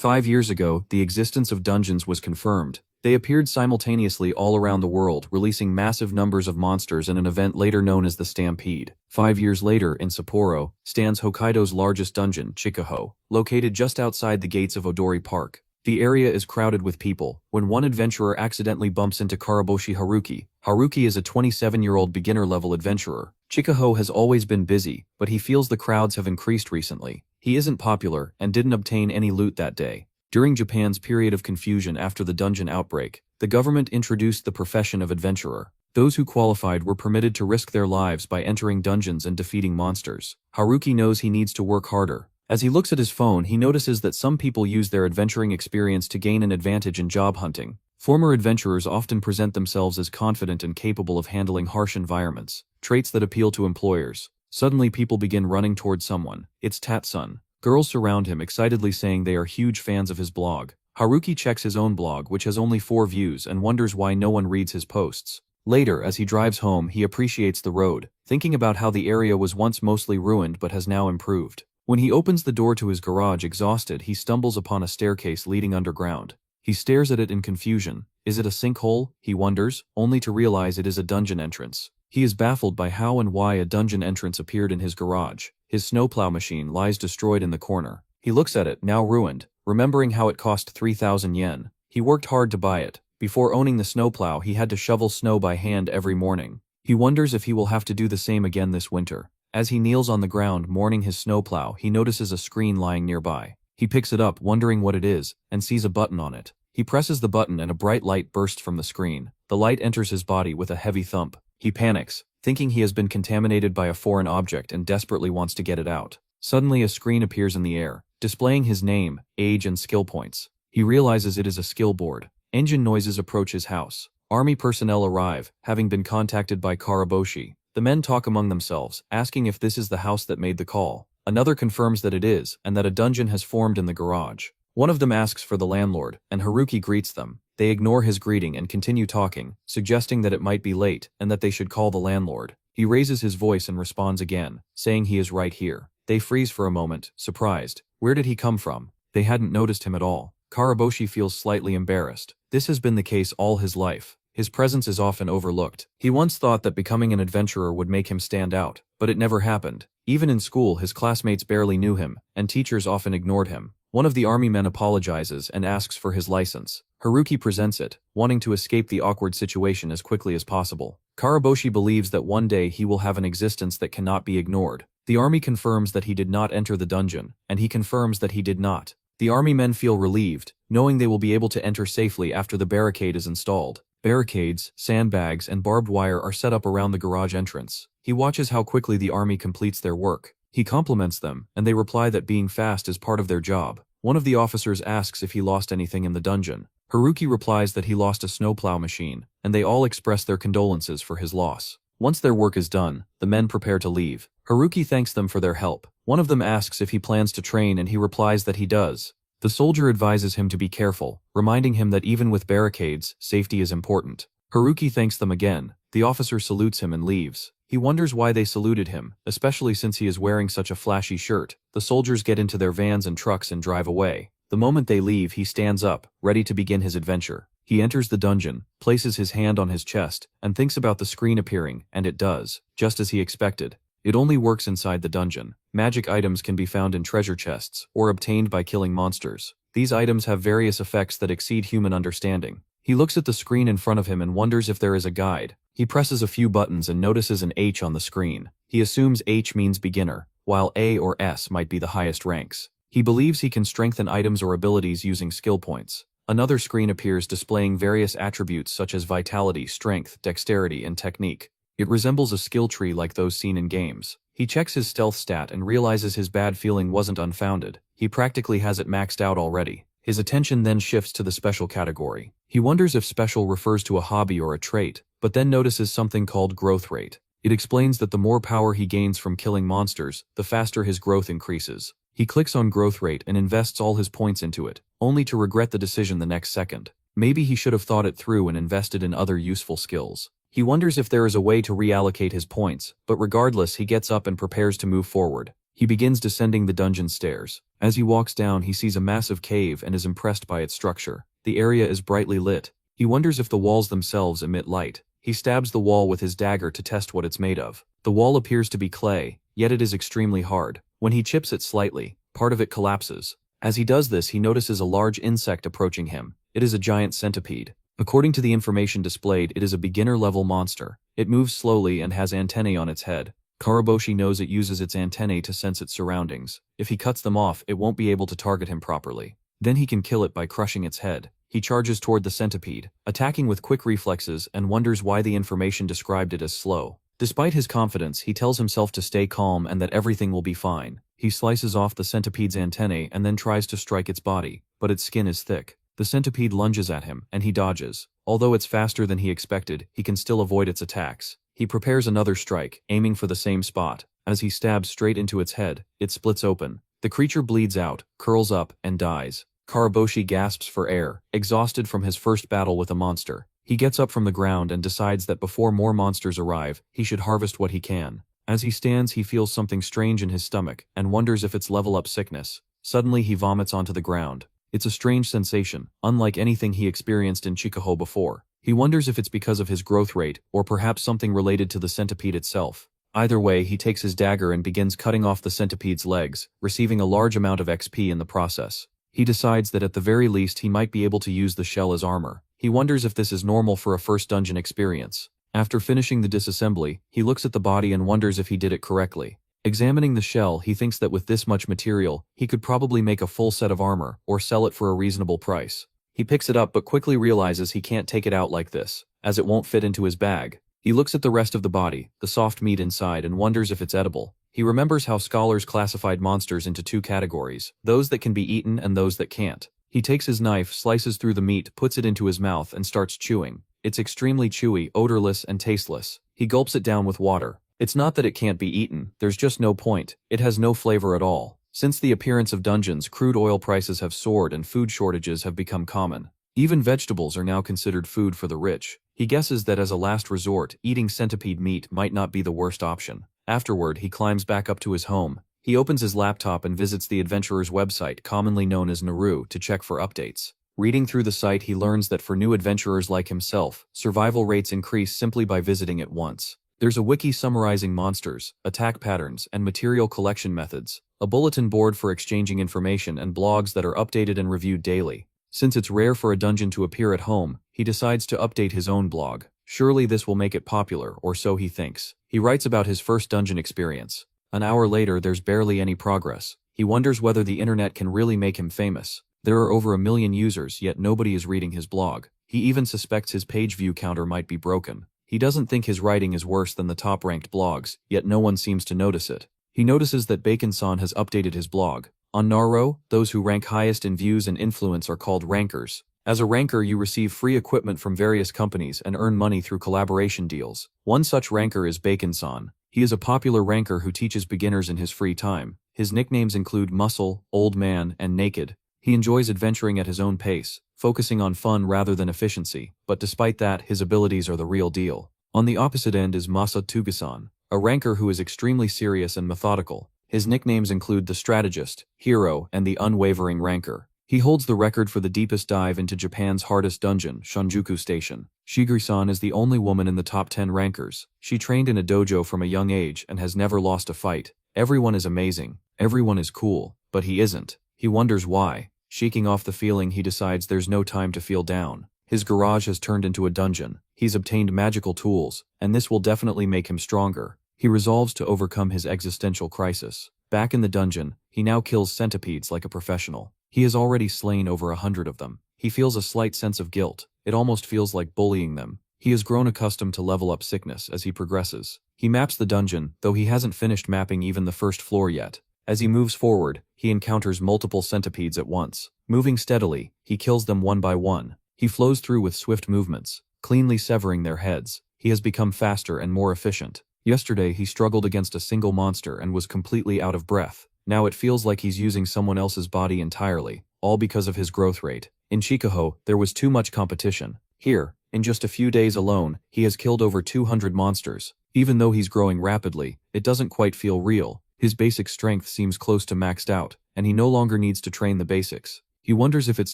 5 years ago, the existence of dungeons was confirmed. They appeared simultaneously all around the world, releasing massive numbers of monsters in an event later known as the Stampede. 5 years later, in Sapporo, stands Hokkaido's largest dungeon, Chikuho, located just outside the gates of Odori Park. The area is crowded with people, when one adventurer accidentally bumps into Karaboshi Haruki. Haruki is a 27-year-old beginner-level adventurer. Chikuho has always been busy, but he feels the crowds have increased recently. He isn't popular, and didn't obtain any loot that day. During Japan's period of confusion after the dungeon outbreak, the government introduced the profession of adventurer. Those who qualified were permitted to risk their lives by entering dungeons and defeating monsters. Haruki knows he needs to work harder. As he looks at his phone, he notices that some people use their adventuring experience to gain an advantage in job hunting. Former adventurers often present themselves as confident and capable of handling harsh environments, traits that appeal to employers. Suddenly people begin running towards someone. It's Tatsun. Girls surround him, excitedly saying they are huge fans of his blog. Haruki checks his own blog, which has only 4 views, and wonders why no one reads his posts. Later, as he drives home, he appreciates the road, thinking about how the area was once mostly ruined but has now improved. When he opens the door to his garage exhausted, he stumbles upon a staircase leading underground. He stares at it in confusion. Is it a sinkhole? He wonders, only to realize it is a dungeon entrance. He is baffled by how and why a dungeon entrance appeared in his garage. His snowplow machine lies destroyed in the corner. He looks at it, now ruined, remembering how it cost 3,000 yen. He worked hard to buy it. Before owning the snowplow, he had to shovel snow by hand every morning. He wonders if he will have to do the same again this winter. As he kneels on the ground mourning his snowplow, he notices a screen lying nearby. He picks it up, wondering what it is, and sees a button on it. He presses the button and a bright light bursts from the screen. The light enters his body with a heavy thump. He panics, thinking he has been contaminated by a foreign object and desperately wants to get it out. Suddenly a screen appears in the air, displaying his name, age and skill points. He realizes it is a skill board. Engine noises approach his house. Army personnel arrive, having been contacted by Karaboshi. The men talk among themselves, asking if this is the house that made the call. Another confirms that it is, and that a dungeon has formed in the garage. One of them asks for the landlord, and Haruki greets them. They ignore his greeting and continue talking, suggesting that it might be late and that they should call the landlord. He raises his voice and responds again, saying he is right here. They freeze for a moment, surprised. Where did he come from? They hadn't noticed him at all. Karaboshi feels slightly embarrassed. This has been the case all his life. His presence is often overlooked. He once thought that becoming an adventurer would make him stand out, but it never happened. Even in school, his classmates barely knew him, and teachers often ignored him. One of the army men apologizes and asks for his license. Haruki presents it, wanting to escape the awkward situation as quickly as possible. Karaboshi believes that one day he will have an existence that cannot be ignored. The army confirms that he did not enter the dungeon, and he confirms that he did not. The army men feel relieved, knowing they will be able to enter safely after the barricade is installed. Barricades, sandbags, and barbed wire are set up around the garage entrance. He watches how quickly the army completes their work. He compliments them, and they reply that being fast is part of their job. One of the officers asks if he lost anything in the dungeon. Haruki replies that he lost a snowplow machine, and they all express their condolences for his loss. Once their work is done, the men prepare to leave. Haruki thanks them for their help. One of them asks if he plans to train, and he replies that he does. The soldier advises him to be careful, reminding him that even with barricades, safety is important. Haruki thanks them again. The officer salutes him and leaves. He wonders why they saluted him, especially since he is wearing such a flashy shirt. The soldiers get into their vans and trucks and drive away. The moment they leave, he stands up, ready to begin his adventure. He enters the dungeon, places his hand on his chest, and thinks about the screen appearing, and it does, just as he expected. It only works inside the dungeon. Magic items can be found in treasure chests, or obtained by killing monsters. These items have various effects that exceed human understanding. He looks at the screen in front of him and wonders if there is a guide. He presses a few buttons and notices an H on the screen. He assumes H means beginner, while A or S might be the highest ranks. He believes he can strengthen items or abilities using skill points. Another screen appears displaying various attributes such as vitality, strength, dexterity, and technique. It resembles a skill tree like those seen in games. He checks his stealth stat and realizes his bad feeling wasn't unfounded. He practically has it maxed out already. His attention then shifts to the special category. He wonders if special refers to a hobby or a trait, but then notices something called growth rate. It explains that the more power he gains from killing monsters, the faster his growth increases. He clicks on growth rate and invests all his points into it, only to regret the decision the next second. Maybe he should have thought it through and invested in other useful skills. He wonders if there is a way to reallocate his points, but regardless he gets up and prepares to move forward. He begins descending the dungeon stairs. As he walks down, he sees a massive cave and is impressed by its structure. The area is brightly lit. He wonders if the walls themselves emit light. He stabs the wall with his dagger to test what it's made of. The wall appears to be clay, yet it is extremely hard. When he chips it slightly, part of it collapses. As he does this, he notices a large insect approaching him. It is a giant centipede. According to the information displayed, it is a beginner-level monster. It moves slowly and has antennae on its head. Karaboshi knows it uses its antennae to sense its surroundings. If he cuts them off, it won't be able to target him properly. Then he can kill it by crushing its head. He charges toward the centipede, attacking with quick reflexes, and wonders why the information described it as slow. Despite his confidence, he tells himself to stay calm and that everything will be fine. He slices off the centipede's antennae and then tries to strike its body, but its skin is thick. The centipede lunges at him, and he dodges. Although it's faster than he expected, he can still avoid its attacks. He prepares another strike, aiming for the same spot. As he stabs straight into its head, it splits open. The creature bleeds out, curls up, and dies. Karaboshi gasps for air, exhausted from his first battle with a monster. He gets up from the ground and decides that before more monsters arrive, he should harvest what he can. As he stands, he feels something strange in his stomach, and wonders if it's level-up sickness. Suddenly he vomits onto the ground. It's a strange sensation, unlike anything he experienced in Chikuho before. He wonders if it's because of his growth rate, or perhaps something related to the centipede itself. Either way, he takes his dagger and begins cutting off the centipede's legs, receiving a large amount of XP in the process. He decides that at the very least he might be able to use the shell as armor. He wonders if this is normal for a first dungeon experience. After finishing the disassembly, he looks at the body and wonders if he did it correctly. Examining the shell, he thinks that with this much material, he could probably make a full set of armor, or sell it for a reasonable price. He picks it up but quickly realizes he can't take it out like this, as it won't fit into his bag. He looks at the rest of the body, the soft meat inside, and wonders if it's edible. He remembers how scholars classified monsters into two categories, those that can be eaten and those that can't. He takes his knife, slices through the meat, puts it into his mouth, and starts chewing. It's extremely chewy, odorless, and tasteless. He gulps it down with water. It's not that it can't be eaten, there's just no point. It has no flavor at all. Since the appearance of dungeons, crude oil prices have soared and food shortages have become common. Even vegetables are now considered food for the rich. He guesses that as a last resort, eating centipede meat might not be the worst option. Afterward, he climbs back up to his home. He opens his laptop and visits the adventurer's website, commonly known as Narou, to check for updates. Reading through the site, he learns that for new adventurers like himself, survival rates increase simply by visiting it once. There's a wiki summarizing monsters, attack patterns, and material collection methods, a bulletin board for exchanging information, and blogs that are updated and reviewed daily. Since it's rare for a dungeon to appear at home, he decides to update his own blog. Surely this will make it popular, or so he thinks. He writes about his first dungeon experience. An hour later, there's barely any progress. He wonders whether the internet can really make him famous. There are over 1 million users, yet nobody is reading his blog. He even suspects his page view counter might be broken. He doesn't think his writing is worse than the top-ranked blogs, yet no one seems to notice it. He notices that Bouken-san has updated his blog. On Narou, those who rank highest in views and influence are called rankers. As a ranker, you receive free equipment from various companies and earn money through collaboration deals. One such ranker is Bouken-san. He is a popular ranker who teaches beginners in his free time. His nicknames include Muscle, Old Man, and Naked. He enjoys adventuring at his own pace, focusing on fun rather than efficiency, but despite that, his abilities are the real deal. On the opposite end is Masa Tuga-san, a ranker who is extremely serious and methodical. His nicknames include the Strategist, Hero, and the Unwavering Ranker. He holds the record for the deepest dive into Japan's hardest dungeon, Shinjuku Station. Shigiri-san is the only woman in the top 10 rankers. She trained in a dojo from a young age and has never lost a fight. Everyone is amazing. Everyone is cool. But he isn't. He wonders why. Shaking off the feeling, he decides there's no time to feel down. His garage has turned into a dungeon. He's obtained magical tools, and this will definitely make him stronger. He resolves to overcome his existential crisis. Back in the dungeon, he now kills centipedes like a professional. He has already slain over 100 of them. He feels a slight sense of guilt. It almost feels like bullying them. He has grown accustomed to level up sickness as he progresses. He maps the dungeon, though he hasn't finished mapping even the first floor yet. As he moves forward, he encounters multiple centipedes at once. Moving steadily, he kills them one by one. He flows through with swift movements, cleanly severing their heads. He has become faster and more efficient. Yesterday, he struggled against a single monster and was completely out of breath. Now it feels like he's using someone else's body entirely, all because of his growth rate. In Chikuho, there was too much competition. Here, in just a few days alone, he has killed over 200 monsters. Even though he's growing rapidly, it doesn't quite feel real. His basic strength seems close to maxed out, and he no longer needs to train the basics. He wonders if it's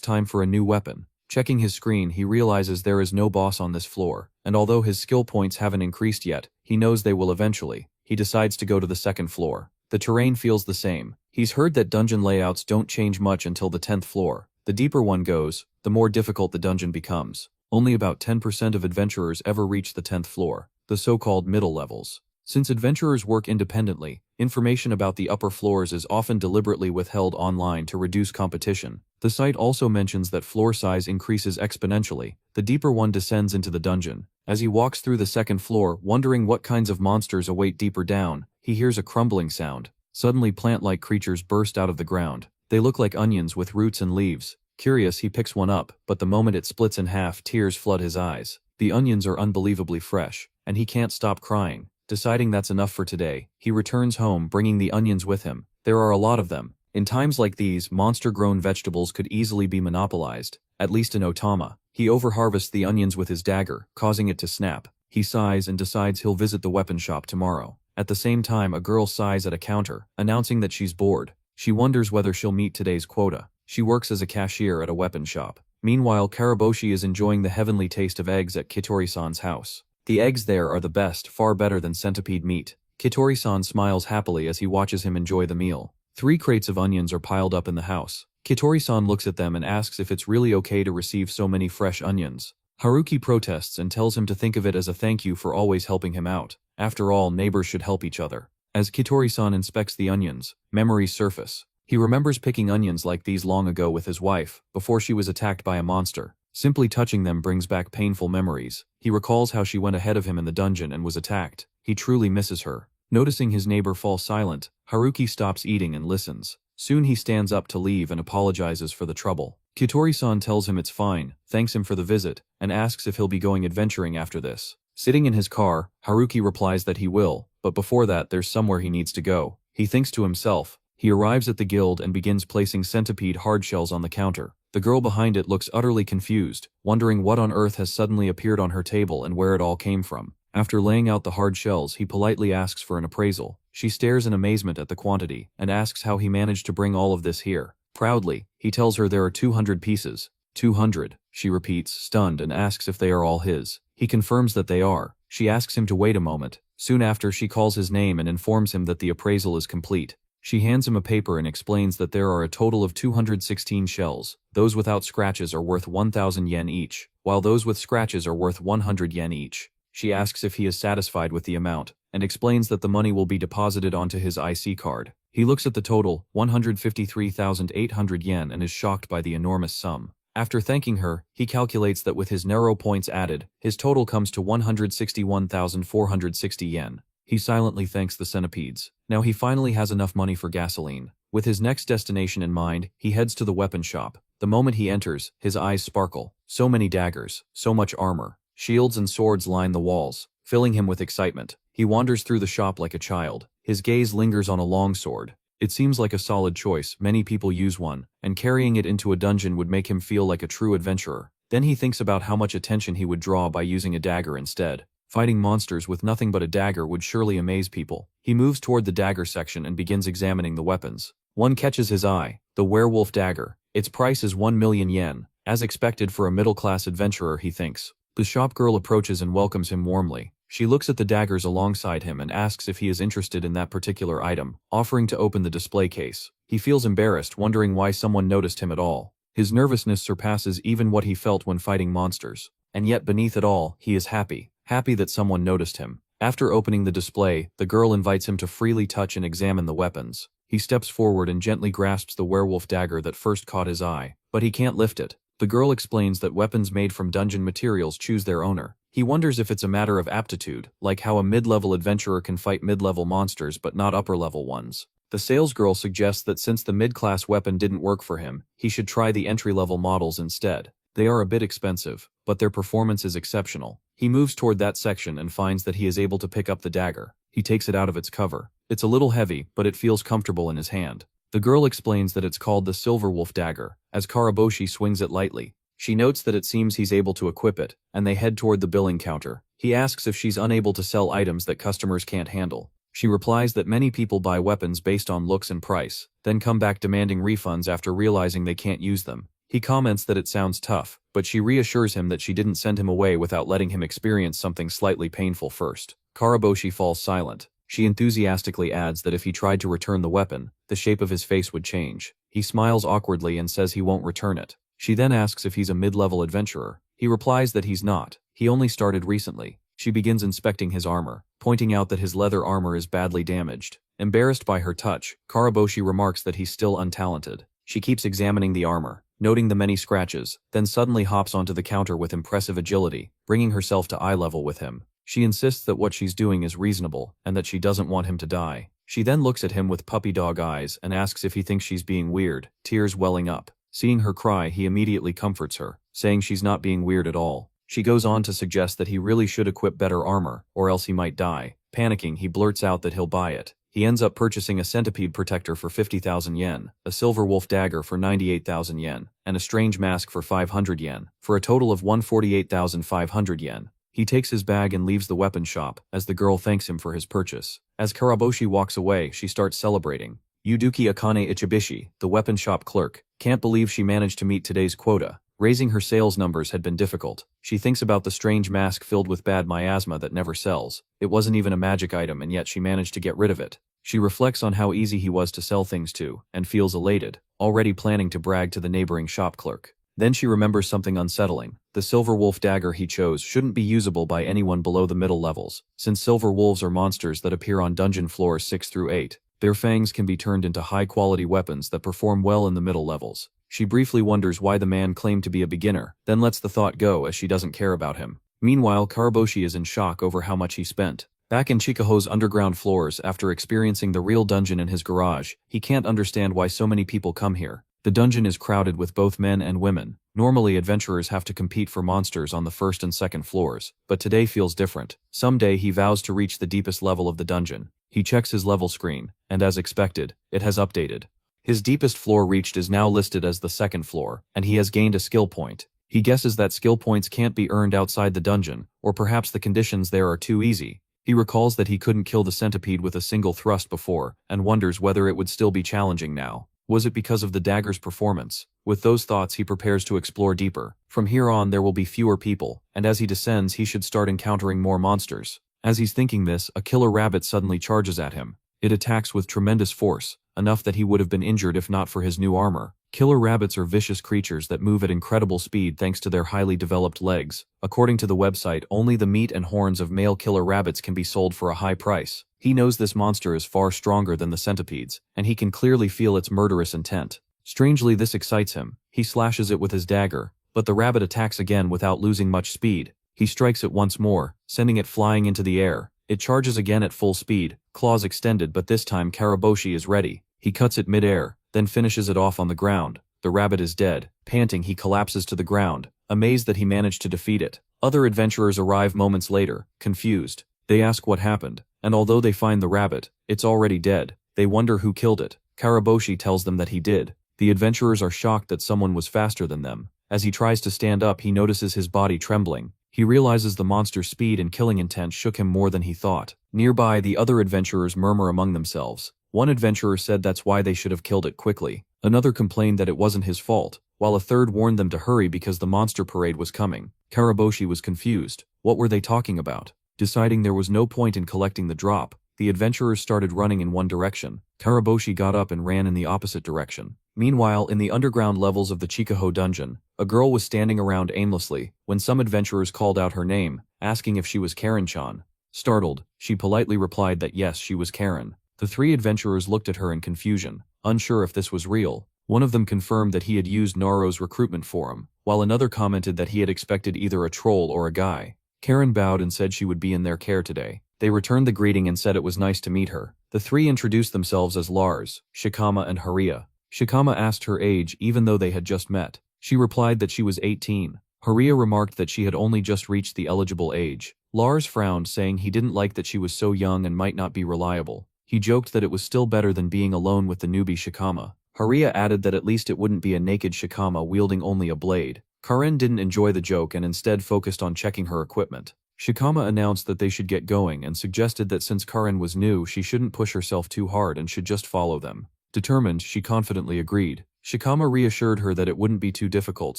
time for a new weapon. Checking his screen, he realizes there is no boss on this floor, and although his skill points haven't increased yet, he knows they will eventually. He decides to go to the second floor. The terrain feels the same. He's heard that dungeon layouts don't change much until the 10th floor. The deeper one goes, the more difficult the dungeon becomes. Only about 10% of adventurers ever reach the 10th floor, the so-called middle levels. Since adventurers work independently, information about the upper floors is often deliberately withheld online to reduce competition. The site also mentions that floor size increases exponentially. The deeper one descends into the dungeon. As he walks through the second floor, wondering what kinds of monsters await deeper down, he hears a crumbling sound. Suddenly, plant-like creatures burst out of the ground. They look like onions with roots and leaves. Curious, he picks one up, but the moment it splits in half, tears flood his eyes. The onions are unbelievably fresh, and he can't stop crying. Deciding that's enough for today, he returns home, bringing the onions with him. There are a lot of them. In times like these, monster-grown vegetables could easily be monopolized, at least in Otama. He overharvests the onions with his dagger, causing it to snap. He sighs and decides he'll visit the weapon shop tomorrow. At the same time, a girl sighs at a counter, announcing that she's bored. She wonders whether she'll meet today's quota. She works as a cashier at a weapon shop. Meanwhile, Karaboshi is enjoying the heavenly taste of eggs at Kitori-san's house. The eggs there are the best, far better than centipede meat. Kitori-san smiles happily as he watches him enjoy the meal. 3 crates of onions are piled up in the house. Kitori-san looks at them and asks if it's really okay to receive so many fresh onions. Haruki protests and tells him to think of it as a thank you for always helping him out. After all, neighbors should help each other. As Kitori-san inspects the onions, memories surface. He remembers picking onions like these long ago with his wife, before she was attacked by a monster. Simply touching them brings back painful memories. He recalls how she went ahead of him in the dungeon and was attacked. He truly misses her. Noticing his neighbor fall silent, Haruki stops eating and listens. Soon he stands up to leave and apologizes for the trouble. Kitori-san tells him it's fine, thanks him for the visit, and asks if he'll be going adventuring after this. Sitting in his car, Haruki replies that he will, but before that there's somewhere he needs to go. He thinks to himself. He arrives at the guild and begins placing centipede hard shells on the counter. The girl behind it looks utterly confused, wondering what on earth has suddenly appeared on her table and where it all came from. After laying out the hard shells, he politely asks for an appraisal. She stares in amazement at the quantity and asks how he managed to bring all of this here. Proudly, he tells her there are 200 pieces. 200, she repeats, stunned, and asks if they are all his. He confirms that they are. She asks him to wait a moment. Soon after, she calls his name and informs him that the appraisal is complete. She hands him a paper and explains that there are a total of 216 shells. Those without scratches are worth 1,000 yen each, while those with scratches are worth 100 yen each. She asks if he is satisfied with the amount, and explains that the money will be deposited onto his IC card. He looks at the total, 153,800 yen, and is shocked by the enormous sum. After thanking her, he calculates that with his Narou points added, his total comes to 161,460 yen. He silently thanks the centipedes. Now he finally has enough money for gasoline. With his next destination in mind, he heads to the weapon shop. The moment he enters, his eyes sparkle. So many daggers, so much armor. Shields and swords line the walls, filling him with excitement. He wanders through the shop like a child. His gaze lingers on a long sword. It seems like a solid choice. Many people use one, and carrying it into a dungeon would make him feel like a true adventurer. Then he thinks about how much attention he would draw by using a dagger instead. Fighting monsters with nothing but a dagger would surely amaze people. He moves toward the dagger section and begins examining the weapons. One catches his eye, the werewolf dagger. Its price is 1 million yen, as expected for a middle-class adventurer, he thinks. The shop girl approaches and welcomes him warmly. She looks at the daggers alongside him and asks if he is interested in that particular item, offering to open the display case. He feels embarrassed, wondering why someone noticed him at all. His nervousness surpasses even what he felt when fighting monsters. And yet beneath it all, he is happy. Happy that someone noticed him. After opening the display, the girl invites him to freely touch and examine the weapons. He steps forward and gently grasps the werewolf dagger that first caught his eye, but he can't lift it. The girl explains that weapons made from dungeon materials choose their owner. He wonders if it's a matter of aptitude, like how a mid-level adventurer can fight mid-level monsters but not upper-level ones. The salesgirl suggests that since the mid-class weapon didn't work for him, he should try the entry-level models instead. They are a bit expensive, but their performance is exceptional. He moves toward that section and finds that he is able to pick up the dagger. He takes it out of its cover. It's a little heavy, but it feels comfortable in his hand. The girl explains that it's called the Silver Wolf dagger, as Karaboshi swings it lightly. She notes that it seems he's able to equip it, and they head toward the billing counter. He asks if she's unable to sell items that customers can't handle. She replies that many people buy weapons based on looks and price, then come back demanding refunds after realizing they can't use them. He comments that it sounds tough, but she reassures him that she didn't send him away without letting him experience something slightly painful first. Karaboshi falls silent. She enthusiastically adds that if he tried to return the weapon, the shape of his face would change. He smiles awkwardly and says he won't return it. She then asks if he's a mid-level adventurer. He replies that he's not. He only started recently. She begins inspecting his armor, pointing out that his leather armor is badly damaged. Embarrassed by her touch, Karaboshi remarks that he's still untalented. She keeps examining the armor, noting the many scratches, then suddenly hops onto the counter with impressive agility, bringing herself to eye level with him. She insists that what she's doing is reasonable, and that she doesn't want him to die. She then looks at him with puppy dog eyes and asks if he thinks she's being weird, tears welling up. Seeing her cry, he immediately comforts her, saying she's not being weird at all. She goes on to suggest that he really should equip better armor, or else he might die. Panicking, he blurts out that he'll buy it. He ends up purchasing a centipede protector for 50,000 yen, a silver wolf dagger for 98,000 yen, and a strange mask for 500 yen, for a total of 148,500 yen. He takes his bag and leaves the weapon shop, as the girl thanks him for his purchase. As Karaboshi walks away, she starts celebrating. Yuduki Akane Ichibishi, the weapon shop clerk, can't believe she managed to meet today's quota. Raising her sales numbers had been difficult. She thinks about the strange mask filled with bad miasma that never sells. It wasn't even a magic item, and yet she managed to get rid of it. She reflects on how easy he was to sell things to, and feels elated, already planning to brag to the neighboring shop clerk. Then she remembers something unsettling. The silver wolf dagger he chose shouldn't be usable by anyone below the middle levels, since silver wolves are monsters that appear on dungeon floors 6 through 8. Their fangs can be turned into high-quality weapons that perform well in the middle levels. She briefly wonders why the man claimed to be a beginner, then lets the thought go as she doesn't care about him. Meanwhile, Karaboshi is in shock over how much he spent. Back in Chikaho's underground floors after experiencing the real dungeon in his garage, he can't understand why so many people come here. The dungeon is crowded with both men and women. Normally, adventurers have to compete for monsters on the first and second floors, but today feels different. Someday he vows to reach the deepest level of the dungeon. He checks his level screen, and as expected, it has updated. His deepest floor reached is now listed as the second floor, and he has gained a skill point. He guesses that skill points can't be earned outside the dungeon, or perhaps the conditions there are too easy. He recalls that he couldn't kill the centipede with a single thrust before, and wonders whether it would still be challenging now. Was it because of the dagger's performance? With those thoughts, he prepares to explore deeper. From here on, there will be fewer people, and as he descends, he should start encountering more monsters. As he's thinking this, a killer rabbit suddenly charges at him. It attacks with tremendous force, enough that he would have been injured if not for his new armor. Killer rabbits are vicious creatures that move at incredible speed thanks to their highly developed legs. According to the website, only the meat and horns of male killer rabbits can be sold for a high price. He knows this monster is far stronger than the centipedes, and he can clearly feel its murderous intent. Strangely, this excites him. He slashes it with his dagger, but the rabbit attacks again without losing much speed. He strikes it once more, sending it flying into the air. It charges again at full speed, claws extended, but this time Karaboshi is ready. He cuts it mid-air, then finishes it off on the ground. The rabbit is dead. Panting, he collapses to the ground, amazed that he managed to defeat it. Other adventurers arrive moments later, confused. They ask what happened, and although they find the rabbit, it's already dead. They wonder who killed it. Karaboshi tells them that he did. The adventurers are shocked that someone was faster than them. As he tries to stand up, he notices his body trembling. He realizes the monster's speed and killing intent shook him more than he thought. Nearby, the other adventurers murmur among themselves. One adventurer said that's why they should have killed it quickly. Another complained that it wasn't his fault, while a third warned them to hurry because the monster parade was coming. Karaboshi was confused. What were they talking about? Deciding there was no point in collecting the drop, the adventurers started running in one direction. Karaboshi got up and ran in the opposite direction. Meanwhile, in the underground levels of the Chikaho dungeon, a girl was standing around aimlessly when some adventurers called out her name, asking if she was Karen-chan. Startled, she politely replied that yes, she was Karen. The three adventurers looked at her in confusion, unsure if this was real. One of them confirmed that he had used Narou's recruitment forum, while another commented that he had expected either a troll or a guy. Karen bowed and said she would be in their care today. They returned the greeting and said it was nice to meet her. The three introduced themselves as Lars, Shikama and Haria. Shikama asked her age even though they had just met. She replied that she was 18. Haria remarked that she had only just reached the eligible age. Lars frowned, saying he didn't like that she was so young and might not be reliable. He joked that it was still better than being alone with the newbie Shikama. Haria added that at least it wouldn't be a naked Shikama wielding only a blade. Karen didn't enjoy the joke and instead focused on checking her equipment. Shikama announced that they should get going and suggested that since Karen was new, she shouldn't push herself too hard and should just follow them. Determined, she confidently agreed. Shikama reassured her that it wouldn't be too difficult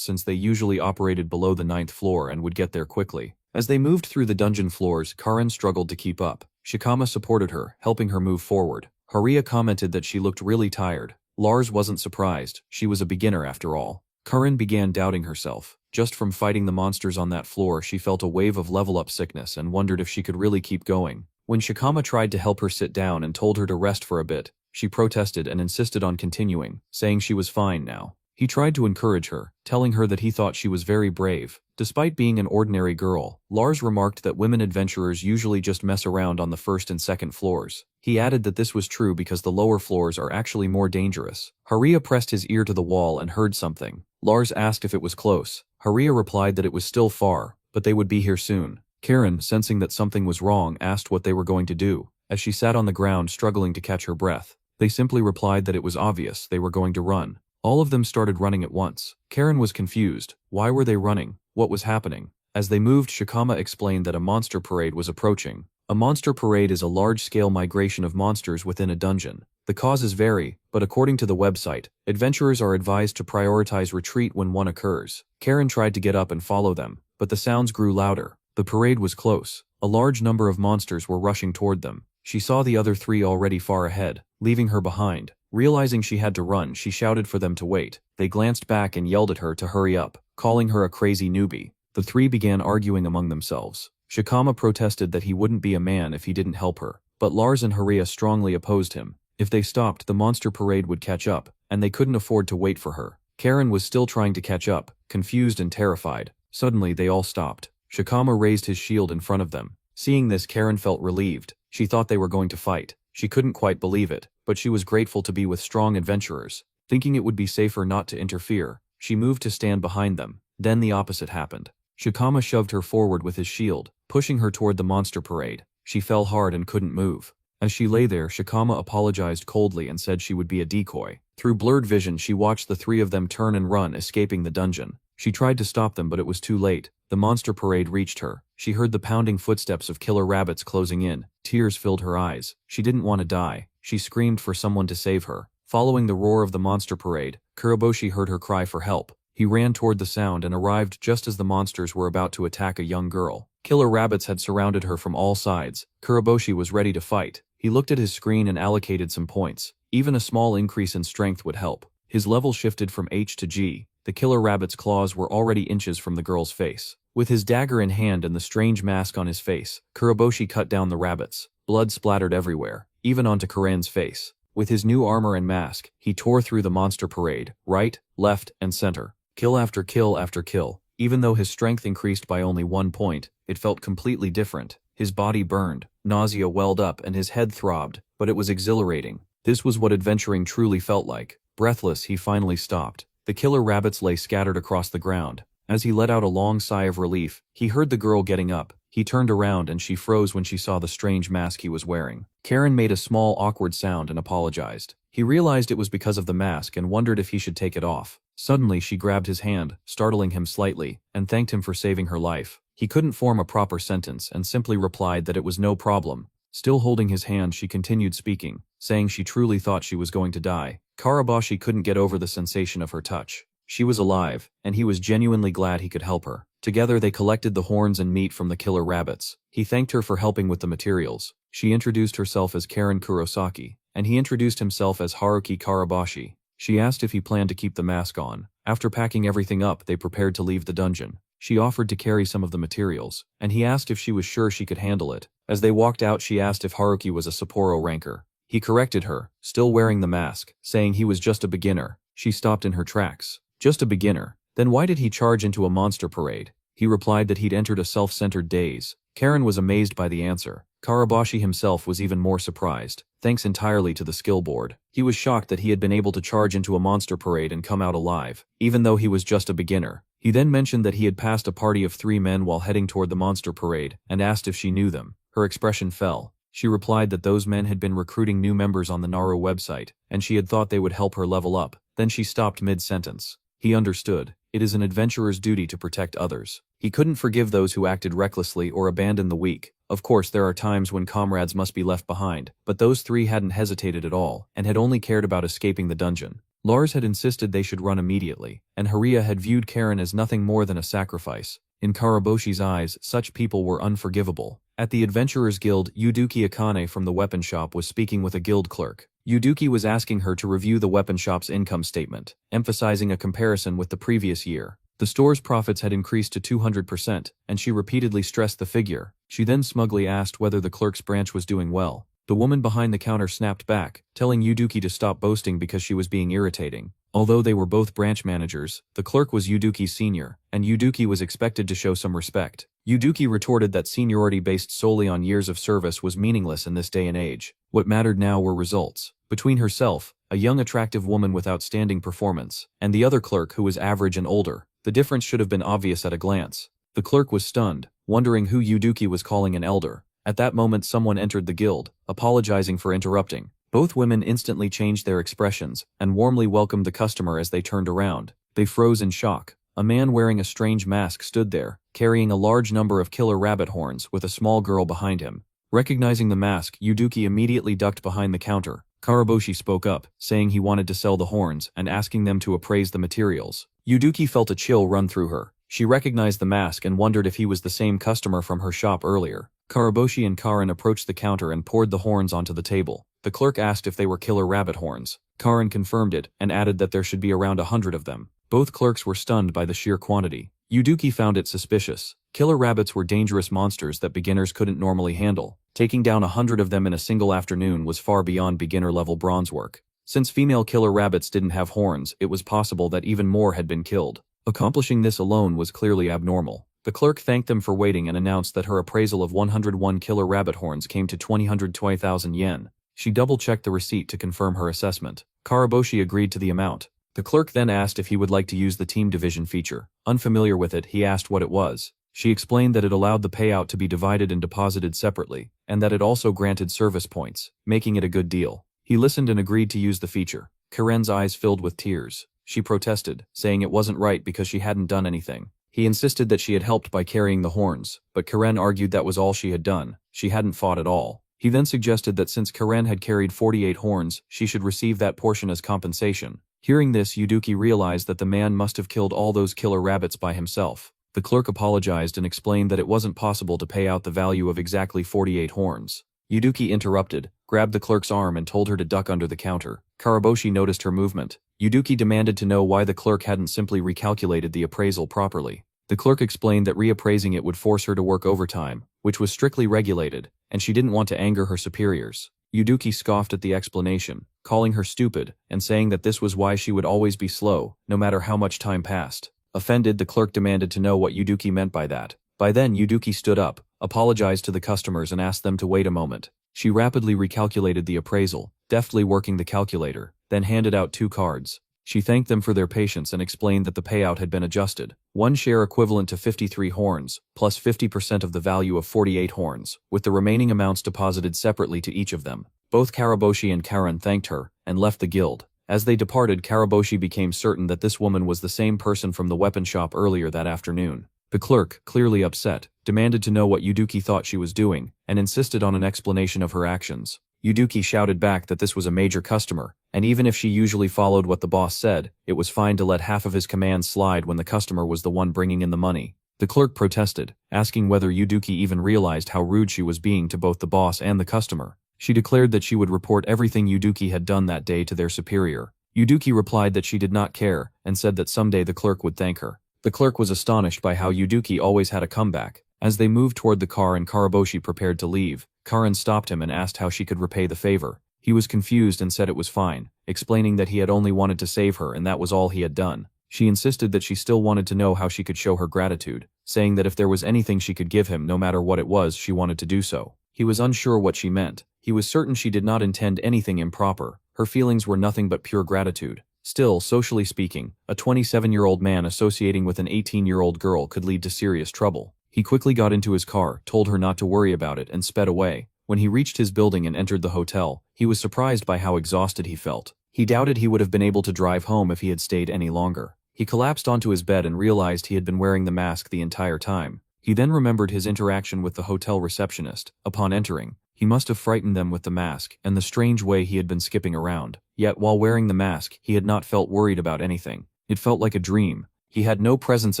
since they usually operated below the 9th floor and would get there quickly. As they moved through the dungeon floors, Karen struggled to keep up. Shikama supported her, helping her move forward. Haria commented that she looked really tired. Lars wasn't surprised, she was a beginner after all. Karen began doubting herself. Just from fighting the monsters on that floor, she felt a wave of level-up sickness and wondered if she could really keep going. When Shikama tried to help her sit down and told her to rest for a bit, she protested and insisted on continuing, saying she was fine now. He tried to encourage her, telling her that he thought she was very brave. Despite being an ordinary girl, Lars remarked that women adventurers usually just mess around on the 1st and 2nd floors. He added that this was true because the lower floors are actually more dangerous. Haria pressed his ear to the wall and heard something. Lars asked if it was close. Haria replied that it was still far, but they would be here soon. Karen, sensing that something was wrong, asked what they were going to do, as she sat on the ground struggling to catch her breath. They simply replied that it was obvious they were going to run. All of them started running at once. Karen was confused. Why were they running? What was happening? As they moved, Shikama explained that a monster parade was approaching. A monster parade is a large-scale migration of monsters within a dungeon. The causes vary, but according to the website, adventurers are advised to prioritize retreat when one occurs. Karen tried to get up and follow them, but the sounds grew louder. The parade was close. A large number of monsters were rushing toward them. She saw the other 3 already far ahead, leaving her behind. Realizing she had to run, she shouted for them to wait. They glanced back and yelled at her to hurry up, calling her a crazy newbie. The 3 began arguing among themselves. Shikama protested that he wouldn't be a man if he didn't help her, but Lars and Haria strongly opposed him. If they stopped, the monster parade would catch up, and they couldn't afford to wait for her. Karen was still trying to catch up, confused and terrified. Suddenly, they all stopped. Shikama raised his shield in front of them. Seeing this, Karen felt relieved. She thought they were going to fight. She couldn't quite believe it, but she was grateful to be with strong adventurers. Thinking it would be safer not to interfere, she moved to stand behind them. Then the opposite happened. Shikama shoved her forward with his shield, pushing her toward the monster parade. She fell hard and couldn't move. As she lay there, Shikama apologized coldly and said she would be a decoy. Through blurred vision, she watched the 3 of them turn and run, escaping the dungeon. She tried to stop them, but it was too late. The monster parade reached her. She heard the pounding footsteps of killer rabbits closing in. Tears filled her eyes. She didn't want to die. She screamed for someone to save her. Following the roar of the monster parade, Kuroboshi heard her cry for help. He ran toward the sound and arrived just as the monsters were about to attack a young girl. Killer rabbits had surrounded her from all sides. Kuroboshi was ready to fight. He looked at his screen and allocated some points. Even a small increase in strength would help. His level shifted from H to G. The killer rabbit's claws were already inches from the girl's face. With his dagger in hand and the strange mask on his face, Kuroboshi cut down the rabbits. Blood splattered everywhere, even onto Karen's face. With his new armor and mask, he tore through the monster parade, right, left, and center. Kill after kill after kill. Even though his strength increased by only 1 point, it felt completely different. His body burned, nausea welled up, and his head throbbed, but it was exhilarating. This was what adventuring truly felt like. Breathless, he finally stopped. The killer rabbits lay scattered across the ground. As he let out a long sigh of relief, he heard the girl getting up. He turned around and she froze when she saw the strange mask he was wearing. Karen made a small, awkward sound and apologized. He realized it was because of the mask and wondered if he should take it off. Suddenly, she grabbed his hand, startling him slightly, and thanked him for saving her life. He couldn't form a proper sentence and simply replied that it was no problem. Still holding his hand, she continued speaking, saying she truly thought she was going to die. Karabashi couldn't get over the sensation of her touch. She was alive, and he was genuinely glad he could help her. Together they collected the horns and meat from the killer rabbits. He thanked her for helping with the materials. She introduced herself as Karen Kurosaki, and he introduced himself as Haruki Karabashi. She asked if he planned to keep the mask on. After packing everything up, they prepared to leave the dungeon. She offered to carry some of the materials, and he asked if she was sure she could handle it. As they walked out, she asked if Haruki was a Sapporo ranker. He corrected her, still wearing the mask, saying he was just a beginner. She stopped in her tracks. Just a beginner? Then why did he charge into a monster parade? He replied that he'd entered a self-centered daze. Karen was amazed by the answer. Karabashi himself was even more surprised, thanks entirely to the skill board. He was shocked that he had been able to charge into a monster parade and come out alive, even though he was just a beginner. He then mentioned that he had passed a party of 3 men while heading toward the monster parade, and asked if she knew them. Her expression fell. She replied that those men had been recruiting new members on the Narou website, and she had thought they would help her level up. Then she stopped mid-sentence. He understood. It is an adventurer's duty to protect others. He couldn't forgive those who acted recklessly or abandoned the weak. Of course, there are times when comrades must be left behind, but those three hadn't hesitated at all, and had only cared about escaping the dungeon. Lars had insisted they should run immediately, and Haria had viewed Karen as nothing more than a sacrifice. In Karaboshi's eyes, such people were unforgivable. At the Adventurers Guild, Yuduki Akane from the weapon shop was speaking with a guild clerk. Yuduki was asking her to review the weapon shop's income statement, emphasizing a comparison with the previous year. The store's profits had increased to 200%, and she repeatedly stressed the figure. She then smugly asked whether the clerk's branch was doing well. The woman behind the counter snapped back, telling Yuduki to stop boasting because she was being irritating. Although they were both branch managers, the clerk was Yuduki's senior, and Yuduki was expected to show some respect. Yuduki retorted that seniority based solely on years of service was meaningless in this day and age. What mattered now were results. Between herself, a young attractive woman with outstanding performance, and the other clerk who was average and older, the difference should have been obvious at a glance. The clerk was stunned, wondering who Yuduki was calling an elder. At that moment someone entered the guild, apologizing for interrupting. Both women instantly changed their expressions, and warmly welcomed the customer as they turned around. They froze in shock. A man wearing a strange mask stood there, carrying a large number of killer rabbit horns with a small girl behind him. Recognizing the mask, Yuduki immediately ducked behind the counter. Karaboshi spoke up, saying he wanted to sell the horns and asking them to appraise the materials. Yuduki felt a chill run through her. She recognized the mask and wondered if he was the same customer from her shop earlier. Karaboshi and Karin approached the counter and poured the horns onto the table. The clerk asked if they were killer rabbit horns. Karin confirmed it and added that there should be around 100 of them. Both clerks were stunned by the sheer quantity. Yuduki found it suspicious. Killer rabbits were dangerous monsters that beginners couldn't normally handle. Taking down 100 of them in a single afternoon was far beyond beginner-level bronze work. Since female killer rabbits didn't have horns, it was possible that even more had been killed. Accomplishing this alone was clearly abnormal. The clerk thanked them for waiting and announced that her appraisal of 101 killer rabbit horns came to 220,000 yen. She double-checked the receipt to confirm her assessment. Karaboshi agreed to the amount. The clerk then asked if he would like to use the team division feature. Unfamiliar with it, he asked what it was. She explained that it allowed the payout to be divided and deposited separately, and that it also granted service points, making it a good deal. He listened and agreed to use the feature. Karen's eyes filled with tears. She protested, saying it wasn't right because she hadn't done anything. He insisted that she had helped by carrying the horns, but Karen argued that was all she had done. She hadn't fought at all. He then suggested that since Karen had carried 48 horns, she should receive that portion as compensation. Hearing this, Yuduki realized that the man must have killed all those killer rabbits by himself. The clerk apologized and explained that it wasn't possible to pay out the value of exactly 48 horns. Yuduki interrupted, grabbed the clerk's arm and told her to duck under the counter. Karaboshi noticed her movement. Yuduki demanded to know why the clerk hadn't simply recalculated the appraisal properly. The clerk explained that reappraising it would force her to work overtime, which was strictly regulated, and she didn't want to anger her superiors. Yuduki scoffed at the explanation, calling her stupid, and saying that this was why she would always be slow, no matter how much time passed. Offended, the clerk demanded to know what Yuduki meant by that. By then, Yuduki stood up, apologized to the customers and asked them to wait a moment. She rapidly recalculated the appraisal, deftly working the calculator, then handed out 2 cards. She thanked them for their patience and explained that the payout had been adjusted. 1 share equivalent to 53 horns, plus 50% of the value of 48 horns, with the remaining amounts deposited separately to each of them. Both Karaboshi and Karan thanked her, and left the guild. As they departed, Karaboshi became certain that this woman was the same person from the weapon shop earlier that afternoon. The clerk, clearly upset, demanded to know what Yuduki thought she was doing, and insisted on an explanation of her actions. Yuduki shouted back that this was a major customer, and even if she usually followed what the boss said, it was fine to let half of his commands slide when the customer was the one bringing in the money. The clerk protested, asking whether Yuduki even realized how rude she was being to both the boss and the customer. She declared that she would report everything Yuduki had done that day to their superior. Yuduki replied that she did not care, and said that someday the clerk would thank her. The clerk was astonished by how Yuduki always had a comeback. As they moved toward the car and Karaboshi prepared to leave, Karin stopped him and asked how she could repay the favor. He was confused and said it was fine, explaining that he had only wanted to save her and that was all he had done. She insisted that she still wanted to know how she could show her gratitude, saying that if there was anything she could give him, no matter what it was, she wanted to do so. He was unsure what she meant. He was certain she did not intend anything improper. Her feelings were nothing but pure gratitude. Still, socially speaking, a 27-year-old man associating with an 18-year-old girl could lead to serious trouble. He quickly got into his car, told her not to worry about it, and sped away. When he reached his building and entered the hotel, he was surprised by how exhausted he felt. He doubted he would have been able to drive home if he had stayed any longer. He collapsed onto his bed and realized he had been wearing the mask the entire time. He then remembered his interaction with the hotel receptionist. Upon entering, he must have frightened them with the mask and the strange way he had been skipping around. Yet while wearing the mask, he had not felt worried about anything. It felt like a dream. He had no presence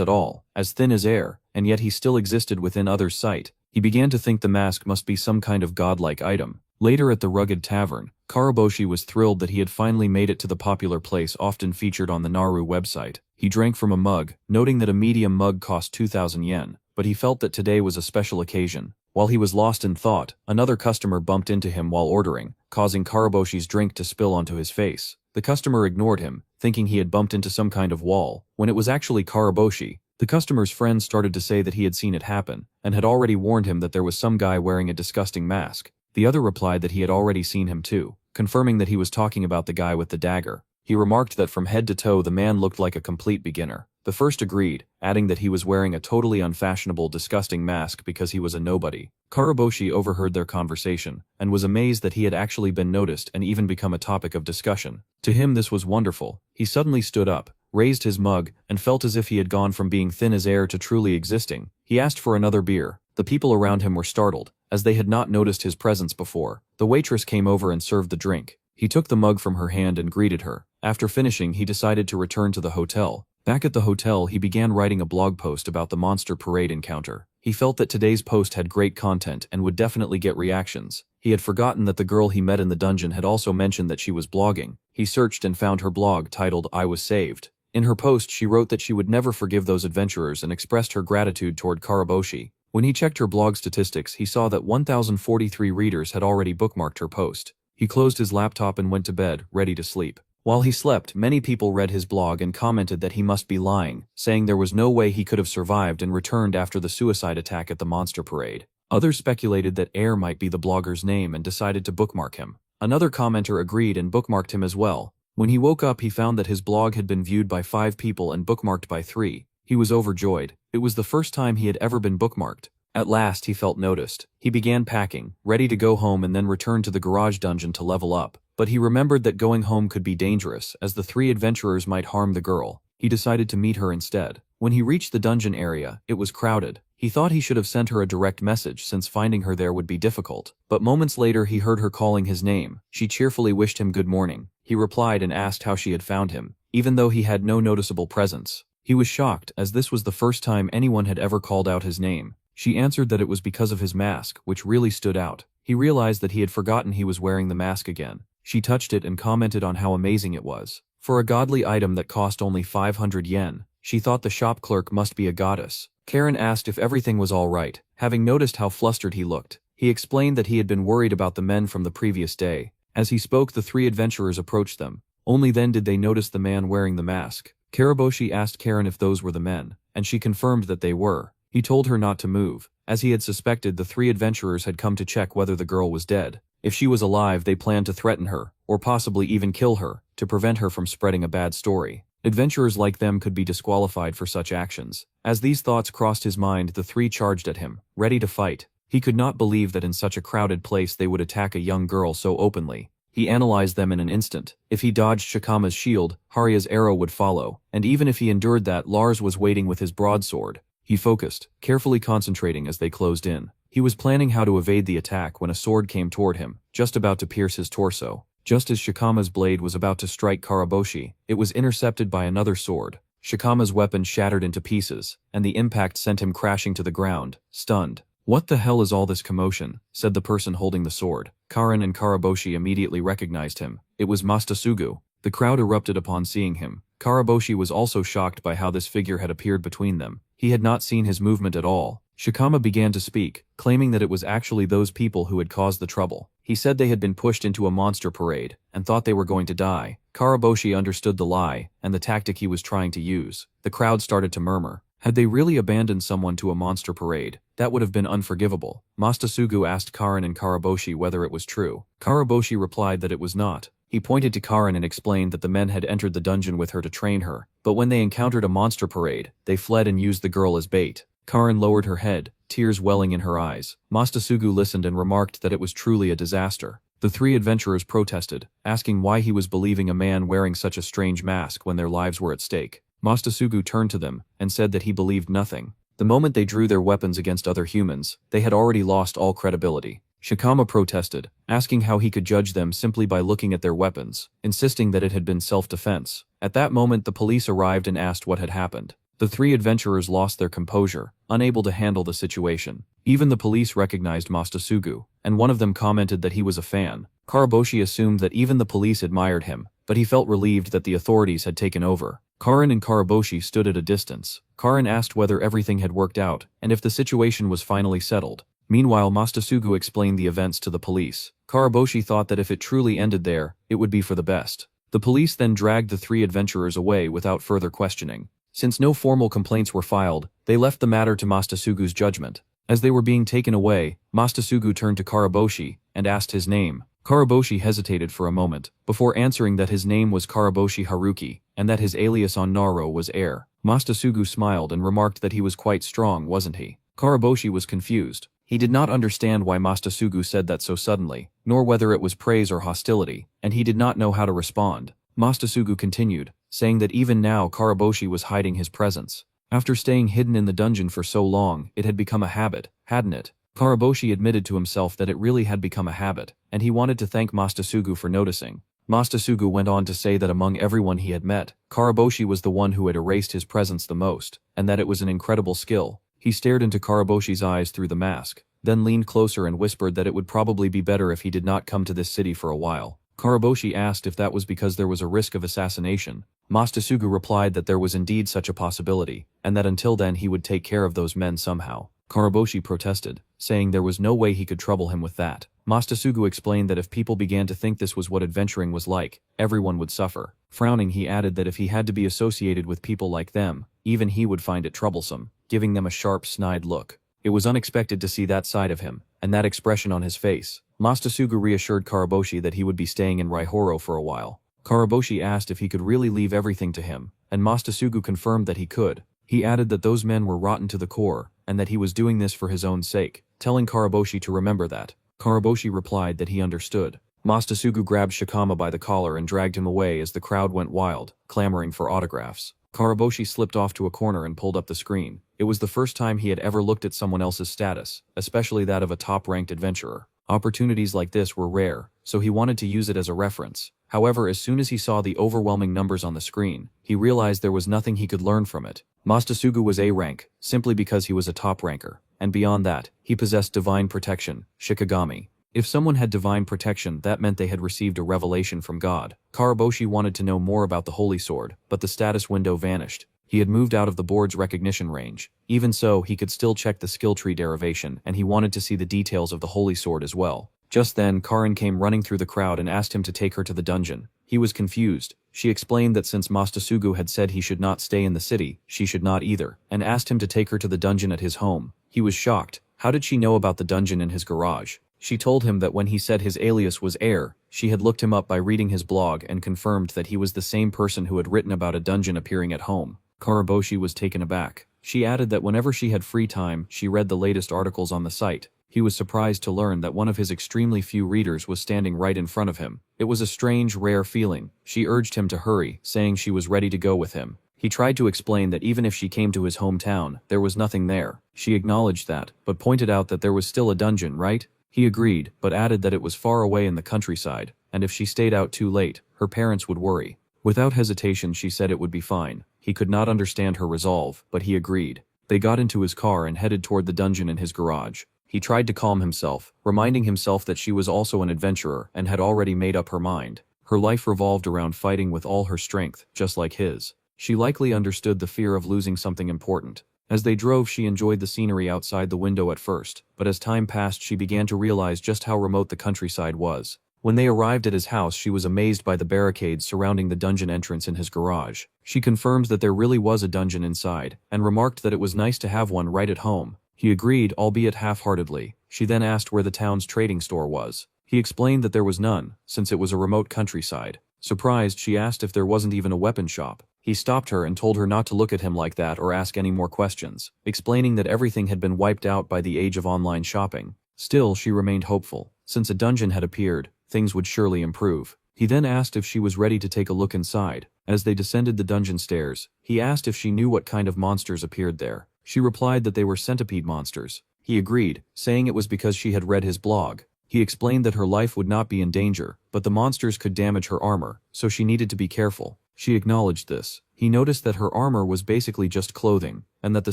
at all, as thin as air, and yet he still existed within others' sight. He began to think the mask must be some kind of godlike item. Later at the rugged tavern, Karaboshi was thrilled that he had finally made it to the popular place often featured on the Narou website. He drank from a mug, noting that a medium mug cost 2,000 yen, but he felt that today was a special occasion. While he was lost in thought, another customer bumped into him while ordering, causing Karaboshi's drink to spill onto his face. The customer ignored him, thinking he had bumped into some kind of wall, when it was actually Karaboshi. The customer's friends started to say that he had seen it happen, and had already warned him that there was some guy wearing a disgusting mask. The other replied that he had already seen him too, confirming that he was talking about the guy with the dagger. He remarked that from head to toe the man looked like a complete beginner. The first agreed, adding that he was wearing a totally unfashionable, disgusting mask because he was a nobody. Karaboshi overheard their conversation, and was amazed that he had actually been noticed and even become a topic of discussion. To him this was wonderful. He suddenly stood up, raised his mug, and felt as if he had gone from being thin as air to truly existing. He asked for another beer. The people around him were startled, as they had not noticed his presence before. The waitress came over and served the drink. He took the mug from her hand and greeted her. After finishing, he decided to return to the hotel. Back at the hotel, he began writing a blog post about the monster parade encounter. He felt that today's post had great content and would definitely get reactions. He had forgotten that the girl he met in the dungeon had also mentioned that she was blogging. He searched and found her blog titled "I Was Saved." In her post, she wrote that she would never forgive those adventurers and expressed her gratitude toward Karaboshi. When he checked her blog statistics, he saw that 1,043 readers had already bookmarked her post. He closed his laptop and went to bed, ready to sleep. While he slept, many people read his blog and commented that he must be lying, saying there was no way he could have survived and returned after the suicide attack at the monster parade. Others speculated that Air might be the blogger's name and decided to bookmark him. Another commenter agreed and bookmarked him as well. When he woke up, he found that his blog had been viewed by 5 people and bookmarked by 3. He was overjoyed. It was the first time he had ever been bookmarked. At last, he felt noticed. He began packing, ready to go home and then return to the garage dungeon to level up. But he remembered that going home could be dangerous, as the 3 adventurers might harm the girl. He decided to meet her instead. When he reached the dungeon area, it was crowded. He thought he should have sent her a direct message since finding her there would be difficult. But moments later he heard her calling his name. She cheerfully wished him good morning. He replied and asked how she had found him, even though he had no noticeable presence. He was shocked, as this was the first time anyone had ever called out his name. She answered that it was because of his mask, which really stood out. He realized that he had forgotten he was wearing the mask again. She touched it and commented on how amazing it was. For a godly item that cost only 500 yen, she thought the shop clerk must be a goddess. Karen asked if everything was all right, having noticed how flustered he looked. He explained that he had been worried about the men from the previous day. As he spoke, the 3 adventurers approached them. Only then did they notice the man wearing the mask. Karaboshi asked Karen if those were the men, and she confirmed that they were. He told her not to move. As he had suspected, the 3 adventurers had come to check whether the girl was dead. If she was alive, they planned to threaten her, or possibly even kill her, to prevent her from spreading a bad story. Adventurers like them could be disqualified for such actions. As these thoughts crossed his mind, the 3 charged at him, ready to fight. He could not believe that in such a crowded place they would attack a young girl so openly. He analyzed them in an instant. If he dodged Shikama's shield, Harya's arrow would follow, and even if he endured that, Lars was waiting with his broadsword. He focused, carefully concentrating as they closed in. He was planning how to evade the attack when a sword came toward him, just about to pierce his torso. Just as Shikama's blade was about to strike Karaboshi, it was intercepted by another sword. Shikama's weapon shattered into pieces, and the impact sent him crashing to the ground, stunned. "What the hell is all this commotion?" said the person holding the sword. Karen and Karaboshi immediately recognized him. It was Mastasugu. The crowd erupted upon seeing him. Karaboshi was also shocked by how this figure had appeared between them. He had not seen his movement at all. Shikama began to speak, claiming that it was actually those people who had caused the trouble. He said they had been pushed into a monster parade, and thought they were going to die. Karaboshi understood the lie, and the tactic he was trying to use. The crowd started to murmur. Had they really abandoned someone to a monster parade? That would have been unforgivable. Mastasugu asked Karen and Karaboshi whether it was true. Karaboshi replied that it was not. He pointed to Karen and explained that the men had entered the dungeon with her to train her, but when they encountered a monster parade, they fled and used the girl as bait. Karen lowered her head, tears welling in her eyes. Mastasugu listened and remarked that it was truly a disaster. The 3 adventurers protested, asking why he was believing a man wearing such a strange mask when their lives were at stake. Mastasugu turned to them and said that he believed nothing. The moment they drew their weapons against other humans, they had already lost all credibility. Shikama protested, asking how he could judge them simply by looking at their weapons, insisting that it had been self-defense. At that moment the police arrived and asked what had happened. The three adventurers lost their composure, unable to handle the situation. Even the police recognized Mastasugu, and one of them commented that he was a fan. Karaboshi assumed that even the police admired him, but he felt relieved that the authorities had taken over. Karin and Karaboshi stood at a distance. Karin asked whether everything had worked out, and if the situation was finally settled. Meanwhile, Mastasugu explained the events to the police. Karaboshi thought that if it truly ended there, it would be for the best. The police then dragged the three adventurers away without further questioning. Since no formal complaints were filed, they left the matter to Mastasugu's judgment. As they were being taken away, Mastasugu turned to Karaboshi and asked his name. Karaboshi hesitated for a moment, before answering that his name was Karaboshi Haruki, and that his alias on Narou was Air. Mastasugu smiled and remarked that he was quite strong, wasn't he? Karaboshi was confused. He did not understand why Mastasugu said that so suddenly, nor whether it was praise or hostility, and he did not know how to respond. Mastasugu continued, saying that even now Karaboshi was hiding his presence. After staying hidden in the dungeon for so long, it had become a habit, hadn't it? Karaboshi admitted to himself that it really had become a habit, and he wanted to thank Mastasugu for noticing. Mastasugu went on to say that among everyone he had met, Karaboshi was the one who had erased his presence the most, and that it was an incredible skill. He stared into Karaboshi's eyes through the mask, then leaned closer and whispered that it would probably be better if he did not come to this city for a while. Karaboshi asked if that was because there was a risk of assassination. Mastasugu replied that there was indeed such a possibility, and that until then he would take care of those men somehow. Karaboshi protested, saying there was no way he could trouble him with that. Mastasugu explained that if people began to think this was what adventuring was like, everyone would suffer. Frowning, he added that if he had to be associated with people like them, even he would find it troublesome, giving them a sharp, snide look. It was unexpected to see that side of him, and that expression on his face. Mastasugu reassured Karaboshi that he would be staying in Raihoro for a while. Karaboshi asked if he could really leave everything to him, and Mastasugu confirmed that he could. He added that those men were rotten to the core, and that he was doing this for his own sake, telling Karaboshi to remember that. Karaboshi replied that he understood. Mastasugu grabbed Shikama by the collar and dragged him away as the crowd went wild, clamoring for autographs. Karaboshi slipped off to a corner and pulled up the screen. It was the first time he had ever looked at someone else's status, especially that of a top-ranked adventurer. Opportunities like this were rare, so he wanted to use it as a reference. However, as soon as he saw the overwhelming numbers on the screen, he realized there was nothing he could learn from it. Mastasugu was A rank, simply because he was a top ranker, and beyond that, he possessed divine protection, Shikigami. If someone had divine protection, that meant they had received a revelation from God. Karaboshi wanted to know more about the Holy Sword, but the status window vanished. He had moved out of the board's recognition range. Even so, he could still check the skill tree derivation, and he wanted to see the details of the Holy Sword as well. Just then, Karin came running through the crowd and asked him to take her to the dungeon. He was confused. She explained that since Mastasugu had said he should not stay in the city, she should not either, and asked him to take her to the dungeon at his home. He was shocked. How did she know about the dungeon in his garage? She told him that when he said his alias was Air, she had looked him up by reading his blog and confirmed that he was the same person who had written about a dungeon appearing at home. Karaboshi was taken aback. She added that whenever she had free time, she read the latest articles on the site. He was surprised to learn that one of his extremely few readers was standing right in front of him. It was a strange, rare feeling. She urged him to hurry, saying she was ready to go with him. He tried to explain that even if she came to his hometown, there was nothing there. She acknowledged that, but pointed out that there was still a dungeon, right? He agreed, but added that it was far away in the countryside, and if she stayed out too late, her parents would worry. Without hesitation, she said it would be fine. He could not understand her resolve, but he agreed. They got into his car and headed toward the dungeon in his garage. He tried to calm himself, reminding himself that she was also an adventurer and had already made up her mind. Her life revolved around fighting with all her strength, just like his. She likely understood the fear of losing something important. As they drove, she enjoyed the scenery outside the window at first, but as time passed she began to realize just how remote the countryside was. When they arrived at his house, she was amazed by the barricades surrounding the dungeon entrance in his garage. She confirmed that there really was a dungeon inside, and remarked that it was nice to have one right at home. He agreed, albeit half-heartedly. She then asked where the town's trading store was. He explained that there was none, since it was a remote countryside. Surprised, she asked if there wasn't even a weapon shop. He stopped her and told her not to look at him like that or ask any more questions, explaining that everything had been wiped out by the age of online shopping. Still, she remained hopeful. Since a dungeon had appeared, things would surely improve. He then asked if she was ready to take a look inside. As they descended the dungeon stairs, he asked if she knew what kind of monsters appeared there. She replied that they were centipede monsters. He agreed, saying it was because she had read his blog. He explained that her life would not be in danger, but the monsters could damage her armor, so she needed to be careful. She acknowledged this. He noticed that her armor was basically just clothing, and that the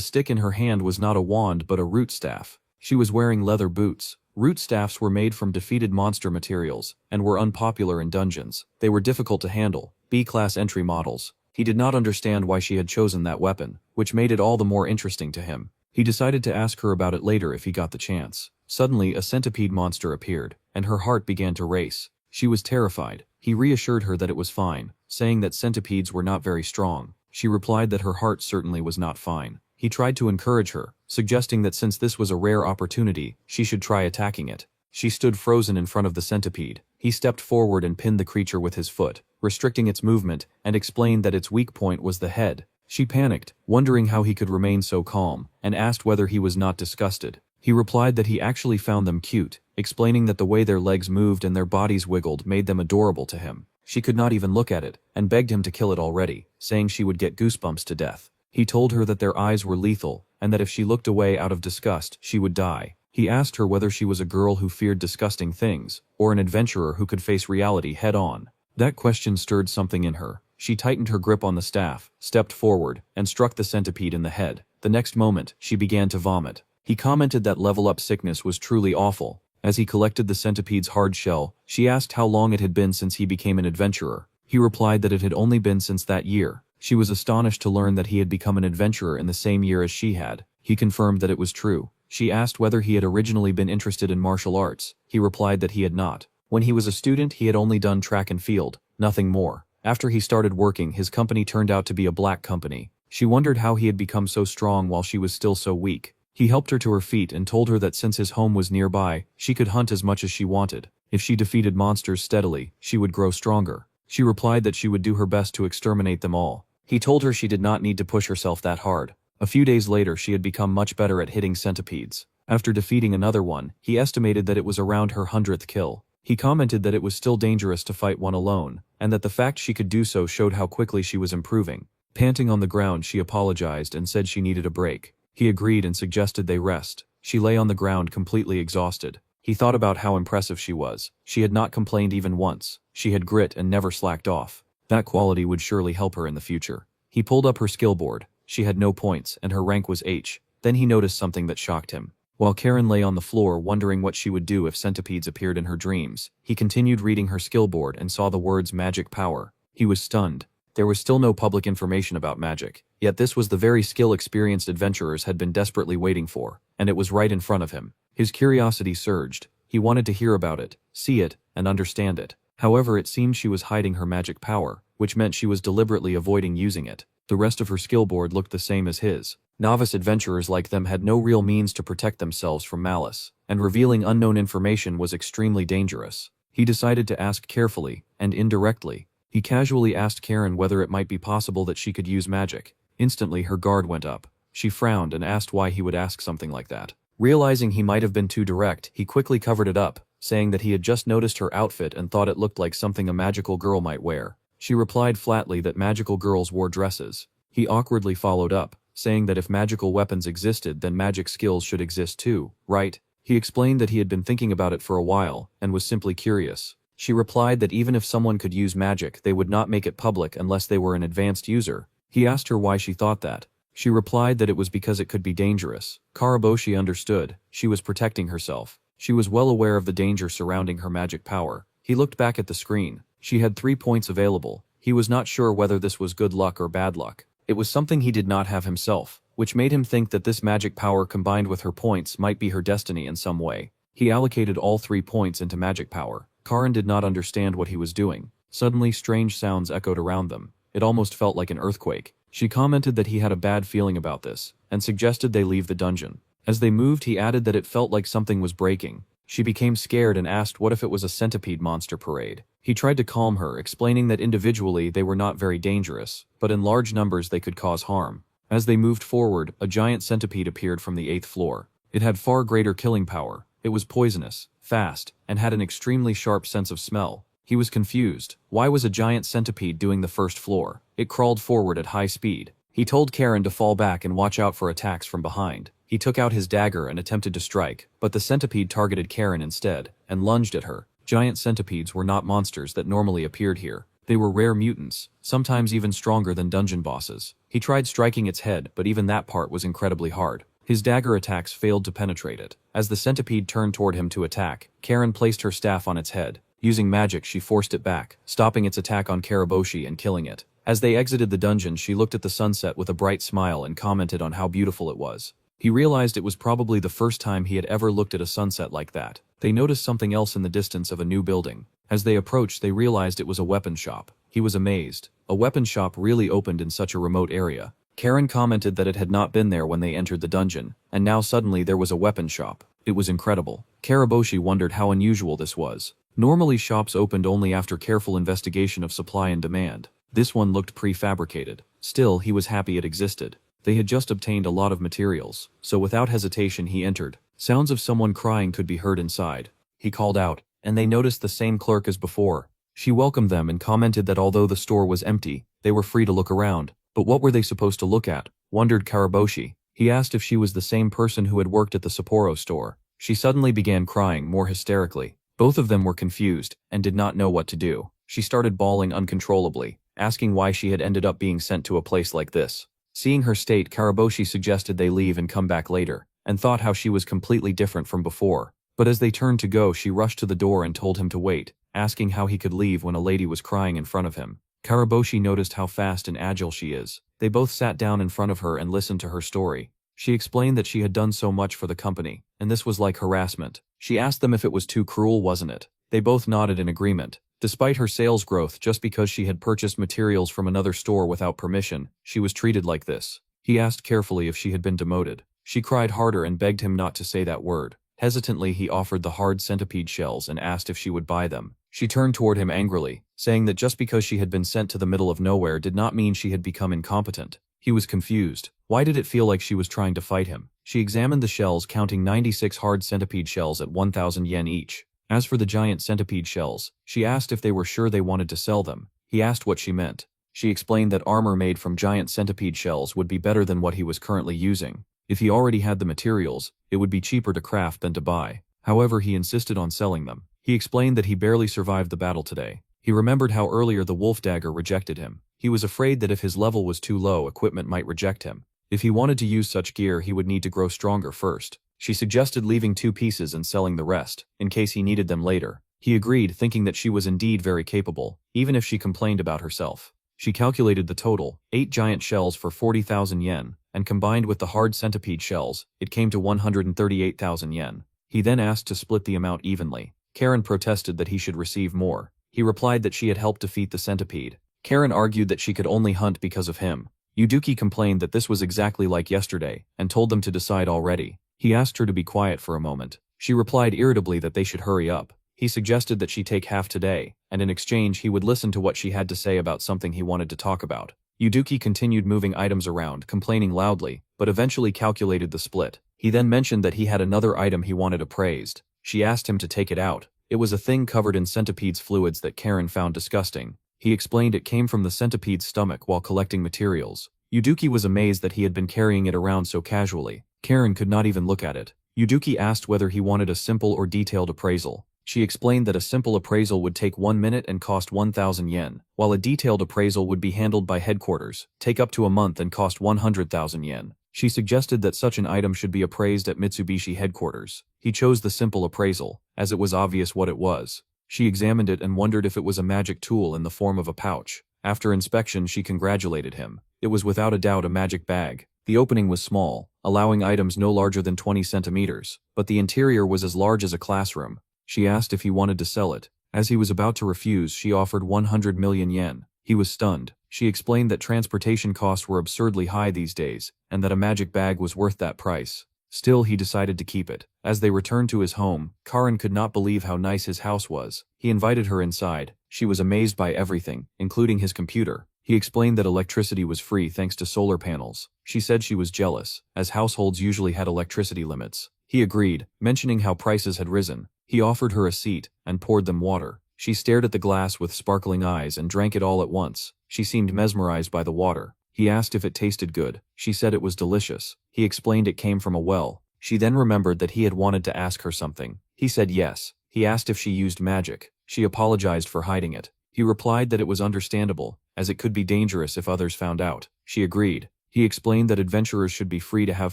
stick in her hand was not a wand but a root staff. She was wearing leather boots. Root staffs were made from defeated monster materials, and were unpopular in dungeons. They were difficult to handle, B-class entry models. He did not understand why she had chosen that weapon, which made it all the more interesting to him. He decided to ask her about it later if he got the chance. Suddenly, a centipede monster appeared, and her heart began to race. She was terrified. He reassured her that it was fine, saying that centipedes were not very strong. She replied that her heart certainly was not fine. He tried to encourage her, suggesting that since this was a rare opportunity, she should try attacking it. She stood frozen in front of the centipede. He stepped forward and pinned the creature with his foot, restricting its movement, and explained that its weak point was the head. She panicked, wondering how he could remain so calm, and asked whether he was not disgusted. He replied that he actually found them cute, explaining that the way their legs moved and their bodies wiggled made them adorable to him. She could not even look at it, and begged him to kill it already, saying she would get goosebumps to death. He told her that their eyes were lethal, and that if she looked away out of disgust, she would die. He asked her whether she was a girl who feared disgusting things, or an adventurer who could face reality head-on. That question stirred something in her. She tightened her grip on the staff, stepped forward, and struck the centipede in the head. The next moment, she began to vomit. He commented that level-up sickness was truly awful. As he collected the centipede's hard shell, she asked how long it had been since he became an adventurer. He replied that it had only been since that year. She was astonished to learn that he had become an adventurer in the same year as she had. He confirmed that it was true. She asked whether he had originally been interested in martial arts. He replied that he had not. When he was a student, he had only done track and field, nothing more. After he started working, his company turned out to be a black company. She wondered how he had become so strong while she was still so weak. He helped her to her feet and told her that since his home was nearby, she could hunt as much as she wanted. If she defeated monsters steadily, she would grow stronger. She replied that she would do her best to exterminate them all. He told her she did not need to push herself that hard. A few days later, she had become much better at hitting centipedes. After defeating another one, he estimated that it was around her 100th kill. He commented that it was still dangerous to fight one alone, and that the fact she could do so showed how quickly she was improving. Panting on the ground, she apologized and said she needed a break. He agreed and suggested they rest. She lay on the ground completely exhausted. He thought about how impressive she was. She had not complained even once. She had grit and never slacked off. That quality would surely help her in the future. He pulled up her skill board. She had no points, and her rank was H. Then he noticed something that shocked him. While Karen lay on the floor wondering what she would do if centipedes appeared in her dreams, he continued reading her skill board and saw the words magic power. He was stunned. There was still no public information about magic, yet this was the very skill experienced adventurers had been desperately waiting for, and it was right in front of him. His curiosity surged. He wanted to hear about it, see it, and understand it. However, it seemed she was hiding her magic power, which meant she was deliberately avoiding using it. The rest of her skill board looked the same as his. Novice adventurers like them had no real means to protect themselves from malice, and revealing unknown information was extremely dangerous. He decided to ask carefully, and indirectly. He casually asked Karen whether it might be possible that she could use magic. Instantly, her guard went up. She frowned and asked why he would ask something like that. Realizing he might have been too direct, he quickly covered it up, saying that he had just noticed her outfit and thought it looked like something a magical girl might wear. She replied flatly that magical girls wore dresses. He awkwardly followed up, saying that if magical weapons existed, then magic skills should exist too, right? He explained that he had been thinking about it for a while, and was simply curious. She replied that even if someone could use magic, they would not make it public unless they were an advanced user. He asked her why she thought that. She replied that it was because it could be dangerous. Karaboshi understood. She was protecting herself. She was well aware of the danger surrounding her magic power. He looked back at the screen. She had 3 points available. He was not sure whether this was good luck or bad luck. It was something he did not have himself, which made him think that this magic power combined with her points might be her destiny in some way. He allocated all 3 points into magic power. Karen did not understand what he was doing. Suddenly, strange sounds echoed around them. It almost felt like an earthquake. She commented that he had a bad feeling about this, and suggested they leave the dungeon. As they moved, he added that it felt like something was breaking. She became scared and asked what if it was a centipede monster parade. He tried to calm her, explaining that individually they were not very dangerous, but in large numbers they could cause harm. As they moved forward, a giant centipede appeared from the 8th floor. It had far greater killing power. It was poisonous, fast, and had an extremely sharp sense of smell. He was confused. Why was a giant centipede doing the first floor? It crawled forward at high speed. He told Karen to fall back and watch out for attacks from behind. He took out his dagger and attempted to strike, but the centipede targeted Karen instead, and lunged at her. Giant centipedes were not monsters that normally appeared here. They were rare mutants, sometimes even stronger than dungeon bosses. He tried striking its head, but even that part was incredibly hard. His dagger attacks failed to penetrate it. As the centipede turned toward him to attack, Karen placed her staff on its head. Using magic, she forced it back, stopping its attack on Karaboshi and killing it. As they exited the dungeon, she looked at the sunset with a bright smile and commented on how beautiful it was. He realized it was probably the first time he had ever looked at a sunset like that. They noticed something else in the distance of a new building. As they approached, they realized it was a weapon shop. He was amazed. A weapon shop really opened in such a remote area. Karen commented that it had not been there when they entered the dungeon, and now suddenly there was a weapon shop. It was incredible. Karaboshi wondered how unusual this was. Normally shops opened only after careful investigation of supply and demand. This one looked prefabricated. Still, he was happy it existed. They had just obtained a lot of materials, so without hesitation he entered. Sounds of someone crying could be heard inside. He called out, and they noticed the same clerk as before. She welcomed them and commented that although the store was empty, they were free to look around. But what were they supposed to look at? Wondered Karaboshi. He asked if she was the same person who had worked at the Sapporo store. She suddenly began crying more hysterically. Both of them were confused and did not know what to do. She started bawling uncontrollably, asking why she had ended up being sent to a place like this. Seeing her state, Karaboshi suggested they leave and come back later, and thought how she was completely different from before. But as they turned to go, she rushed to the door and told him to wait, asking how he could leave when a lady was crying in front of him. Karaboshi noticed how fast and agile she is. They both sat down in front of her and listened to her story. She explained that she had done so much for the company, and this was like harassment. She asked them if it was too cruel, wasn't it? They both nodded in agreement. Despite her sales growth, just because she had purchased materials from another store without permission, she was treated like this. He asked carefully if she had been demoted. She cried harder and begged him not to say that word. Hesitantly, he offered the hard centipede shells and asked if she would buy them. She turned toward him angrily, saying that just because she had been sent to the middle of nowhere did not mean she had become incompetent. He was confused. Why did it feel like she was trying to fight him? She examined the shells, counting 96 hard centipede shells at 1,000 yen each. As for the giant centipede shells, she asked if they were sure they wanted to sell them. He asked what she meant. She explained that armor made from giant centipede shells would be better than what he was currently using. If he already had the materials, it would be cheaper to craft than to buy. However, he insisted on selling them. He explained that he barely survived the battle today. He remembered how earlier the wolf dagger rejected him. He was afraid that if his level was too low, equipment might reject him. If he wanted to use such gear, he would need to grow stronger first. She suggested leaving 2 pieces and selling the rest, in case he needed them later. He agreed, thinking that she was indeed very capable, even if she complained about herself. She calculated the total, 8 giant shells for 40,000 yen, and combined with the hard centipede shells, it came to 138,000 yen. He then asked to split the amount evenly. Karen protested that he should receive more. He replied that she had helped defeat the centipede. Karen argued that she could only hunt because of him. Yuduki complained that this was exactly like yesterday, and told them to decide already. He asked her to be quiet for a moment. She replied irritably that they should hurry up. He suggested that she take half today, and in exchange he would listen to what she had to say about something he wanted to talk about. Yuduki continued moving items around, complaining loudly, but eventually calculated the split. He then mentioned that he had another item he wanted appraised. She asked him to take it out. It was a thing covered in centipede's fluids that Karen found disgusting. He explained it came from the centipede's stomach while collecting materials. Yuduki was amazed that he had been carrying it around so casually. Karen could not even look at it. Yuduki asked whether he wanted a simple or detailed appraisal. She explained that a simple appraisal would take 1 minute and cost 1,000 yen, while a detailed appraisal would be handled by headquarters, take up to a month and cost 100,000 yen. She suggested that such an item should be appraised at Mitsubishi headquarters. He chose the simple appraisal, as it was obvious what it was. She examined it and wondered if it was a magic tool in the form of a pouch. After inspection, she congratulated him. It was without a doubt a magic bag. The opening was small, allowing items no larger than 20 centimeters, but the interior was as large as a classroom. She asked if he wanted to sell it. As he was about to refuse, she offered 100 million yen. He was stunned. She explained that transportation costs were absurdly high these days, and that a magic bag was worth that price. Still, he decided to keep it. As they returned to his home, Karen could not believe how nice his house was. He invited her inside. She was amazed by everything, including his computer. He explained that electricity was free thanks to solar panels. She said she was jealous, as households usually had electricity limits. He agreed, mentioning how prices had risen. He offered her a seat and poured them water. She stared at the glass with sparkling eyes and drank it all at once. She seemed mesmerized by the water. He asked if it tasted good. She said it was delicious. He explained it came from a well. She then remembered that he had wanted to ask her something. He said yes. He asked if she used magic. She apologized for hiding it. He replied that it was understandable, as it could be dangerous if others found out. She agreed. He explained that adventurers should be free to have